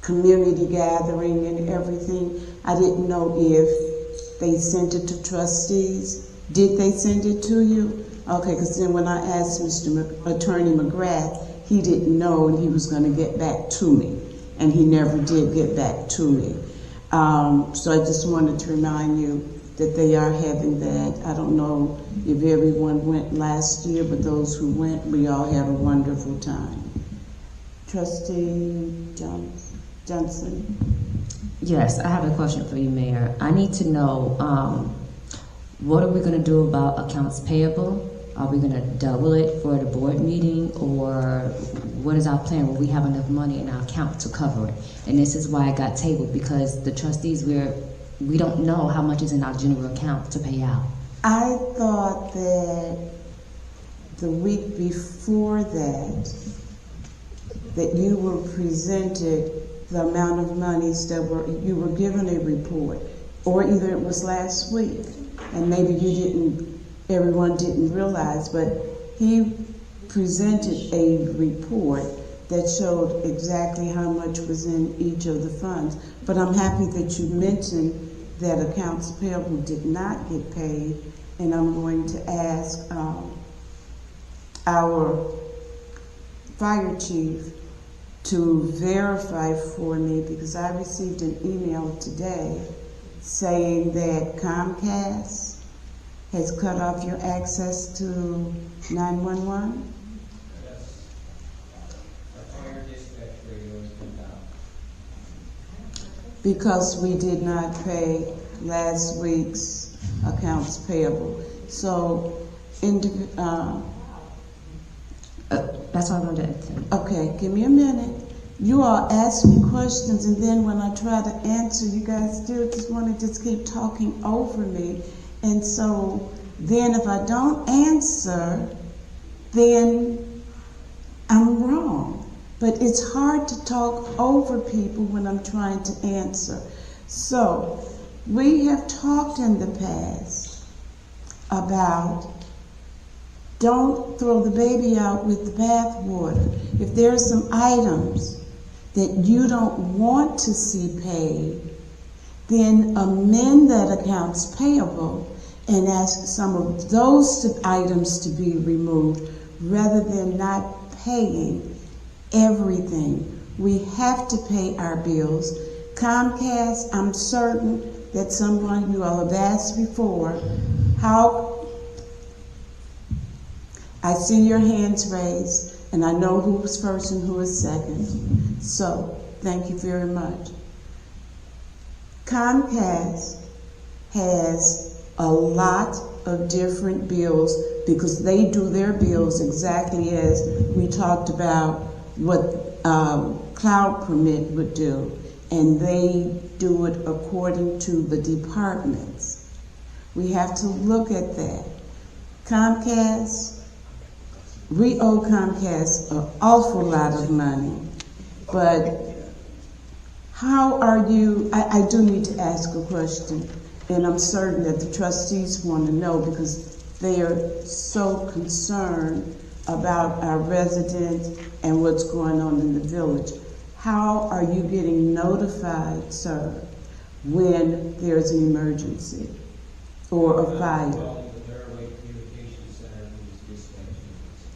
Speaker 8: community gathering and everything. I didn't know if they sent it to trustees. Did they send it to you? Okay, because then when I asked Attorney McGrath, he didn't know and he was going to get back to me. And he never did get back to me. So I just wanted to remind you that they are having that. I don't know if everyone went last year, but those who went, we all had a wonderful time. Trustee Johnson?
Speaker 4: Yes, I have a question for you, Mayor. I need to know, what are we going to do about accounts payable? Are we going to double it for the board meeting, or what is our plan? Will we have enough money in our account to cover it? And this is why I got tabled, because the trustees, we don't know how much is in our general account to pay out.
Speaker 8: I thought that the week before that you were presented the amount of monies that you were given a report, or either it was last week, and maybe everyone didn't realize, but he presented a report that showed exactly how much was in each of the funds. But I'm happy that you mentioned that accounts payable did not get paid, and I'm going to ask our fire chief to verify for me, because I received an email today saying that Comcast has cut off your access to 911?
Speaker 5: Yes. Our fire dispatch radio has been down.
Speaker 8: Because we did not pay last week's accounts payable. So,
Speaker 4: That's all I wanted to say.
Speaker 8: okay, give me a minute. You all ask me questions, and then when I try to answer, you guys still just want to just keep talking over me. And so then if I don't answer, then I'm wrong. But it's hard to talk over people when I'm trying to answer. So we have talked in the past about don't throw the baby out with the bathwater. If there are some items that you don't want to see paid, then amend that accounts payable and ask some of those items to be removed rather than not paying everything. We have to pay our bills. Comcast, I'm certain that someone you all have asked before, how, I see your hands raised, and I know who was first and who was second. So, thank you very much. Comcast has a lot of different bills because they do their bills exactly as we talked about what Cloud Permit would do, and they do it according to the departments. We have to look at that. Comcast, we owe Comcast an awful lot of money, but how are you, I do need to ask a question, and I'm certain that the trustees want to know because they are so concerned about our residents and what's going on in the village. How are you getting notified, sir, when there's an emergency or a fire?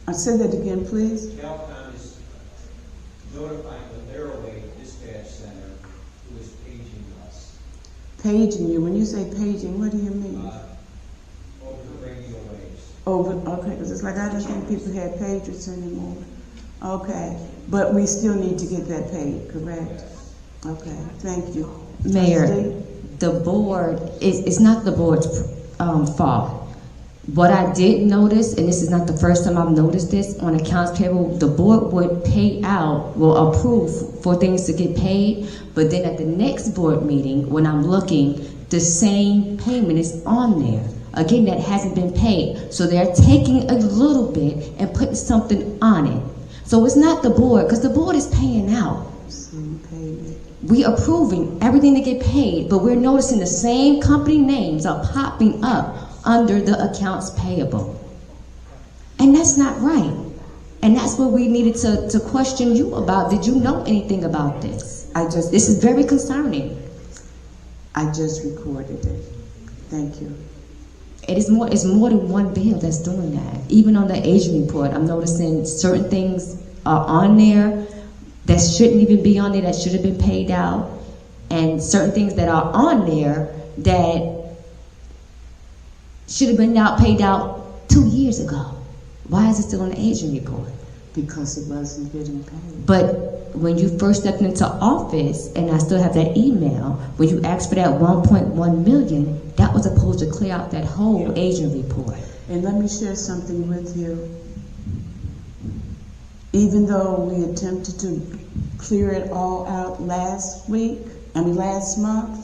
Speaker 8: I said that again, please.
Speaker 5: Calcom is notifying the Laraway Dispatch Center who is paging us.
Speaker 8: Paging you. When you say paging, what do you mean?
Speaker 5: Over the radio waves.
Speaker 8: Over, okay, because it's like I don't think people have pagers anymore. Okay, but we still need to get that paid, correct? Okay, thank you.
Speaker 4: Mayor,
Speaker 8: Trustee?
Speaker 4: the board, it's not the board's fault. What I did notice, and this is not the first time I've noticed this, on accounts payable, the board would pay out, will approve for things to get paid, but then at the next board meeting, when I'm looking, the same payment is on there. Again, that hasn't been paid. So they're taking a little bit and putting something on it. So it's not the board, because the board is paying out.
Speaker 8: Same payment.
Speaker 4: We approving everything to get paid, but we're noticing the same company names are popping up under the accounts payable. And that's not right. And that's what we needed to question you about. Did you know anything about this? This is very concerning.
Speaker 8: I just recorded it. Thank you.
Speaker 4: It's more than one bill that's doing that. Even on the aging report, I'm noticing certain things are on there that shouldn't even be on there, that should have been paid out, and certain things that are on there that should have been paid out 2 years ago. Why is it still on the aging report?
Speaker 8: Because it wasn't getting paid.
Speaker 4: But when you first stepped into office, and I still have that email, when you asked for that 1.1 million, that was supposed to clear out that whole aging report.
Speaker 8: And let me share something with you. Even though we attempted to clear it all out last month,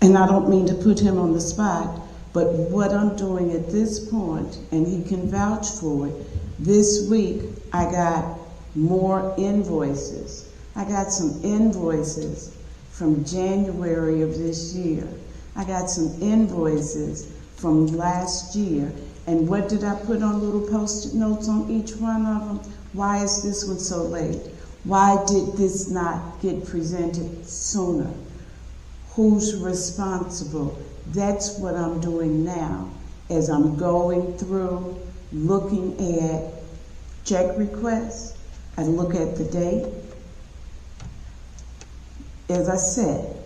Speaker 8: and I don't mean to put him on the spot, but what I'm doing at this point, and he can vouch for it, this week I got more invoices. I got some invoices from January of this year. I got some invoices from last year. And what did I put on little Post-it notes on each one of them? Why is this one so late? Why did this not get presented sooner? Who's responsible? That's what I'm doing now as I'm going through, looking at check requests. I look at the date. as I said,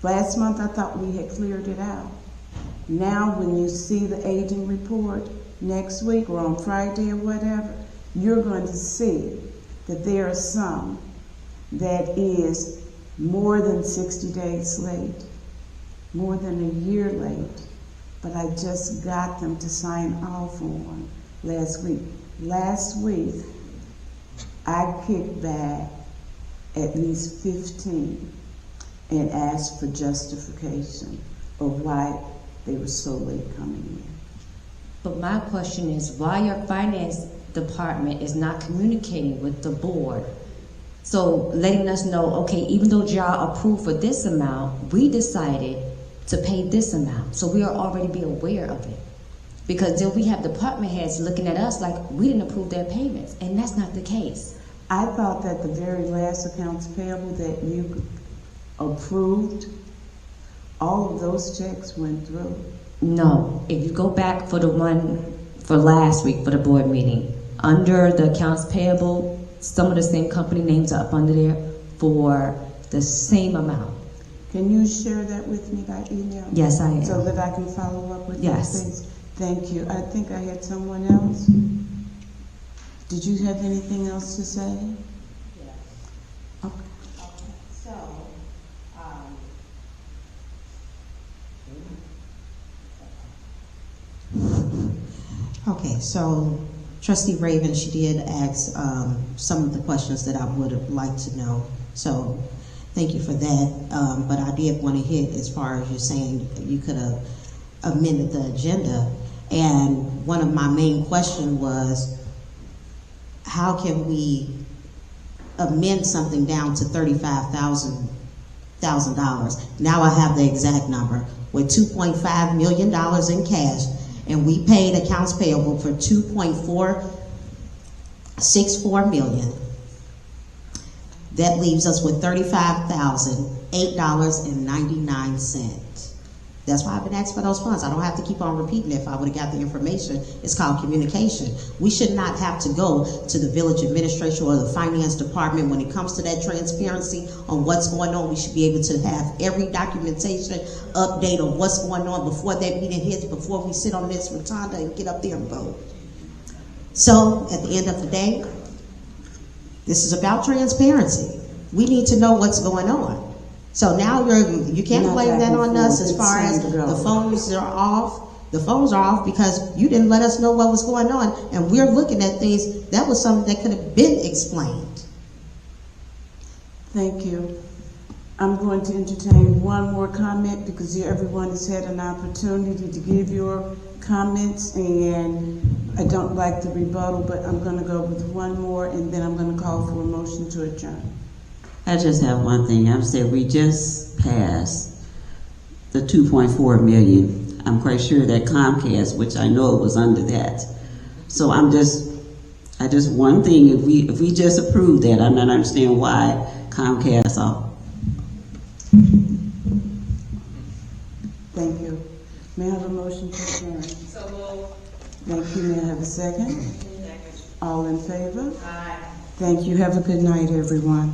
Speaker 8: last month I thought we had cleared it out. Now when you see the aging report next week or on Friday or whatever, you're going to see that there are some that is more than 60 days late, more than a year late. But I just got them to sign off on one last week. Last week, I kicked back at least 15 and asked for justification of why they were so late coming in.
Speaker 4: But my question is why your finance department is not communicating with the board. So letting us know, okay, even though y'all approved for this amount, we decided to pay this amount. So we are already be aware of it. Because then we have department heads looking at us like we didn't approve their payments, and that's not the case.
Speaker 8: I thought that the very last accounts payable that you approved, all of those checks went through.
Speaker 4: No, if you go back for the one for last week for the board meeting, under the accounts payable, some of the same company names are up under there for the same amount.
Speaker 8: Can you share that with me by email?
Speaker 4: Yes, I am.
Speaker 8: So that I can follow up with
Speaker 4: Yes.
Speaker 8: those things? Thank you. I think I had someone else. Did you have anything else to say?
Speaker 9: Yes.
Speaker 8: Okay.
Speaker 9: Okay, so, okay, so Trustee Raven, she did ask some of the questions that I would have liked to know. So thank you for that. But I did want to hit as far as you're saying you could have amended the agenda. And one of my main questions was, how can we amend something down to $35,000? Now I have the exact number with $2.5 million in cash, and we paid accounts payable for $2.464 million. That leaves us with $35,008.99. That's why I've been asking for those funds. I don't have to keep on repeating it. If I would have got the information, it's called communication. We should not have to go to the village administration or the finance department when it comes to that transparency on what's going on. We should be able to have every documentation update on what's going on before that meeting hits, before we sit on this rotunda and get up there and vote. So at the end of the day, this is about transparency. We need to know what's going on. So now you can't blame that on us as far as the phones are off. The phones are off because you didn't let us know what was going on, and we're looking at things. That was something that could have been explained.
Speaker 8: Thank you. I'm going to entertain one more comment because everyone has had an opportunity to give your comments, and I don't like the rebuttal, but I'm going to go with one more, and then I'm going to call for a motion to adjourn.
Speaker 10: I just have one thing. I said we just passed the 2.4 million. I'm quite sure that Comcast, which I know it was under that. So I just one thing. If we just approve that, I'm not understanding why Comcast off.
Speaker 8: Thank you. May I have a motion to adjourn?
Speaker 13: So moved.
Speaker 8: Thank you. May I have a second?
Speaker 13: Second.
Speaker 8: All in favor?
Speaker 13: Aye.
Speaker 8: Thank you. Have a good night, everyone.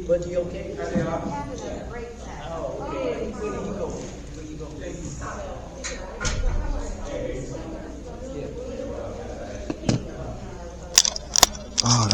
Speaker 11: Was he okay?
Speaker 13: Having a great time.
Speaker 11: Oh, okay. Where did he go?
Speaker 12: Oh,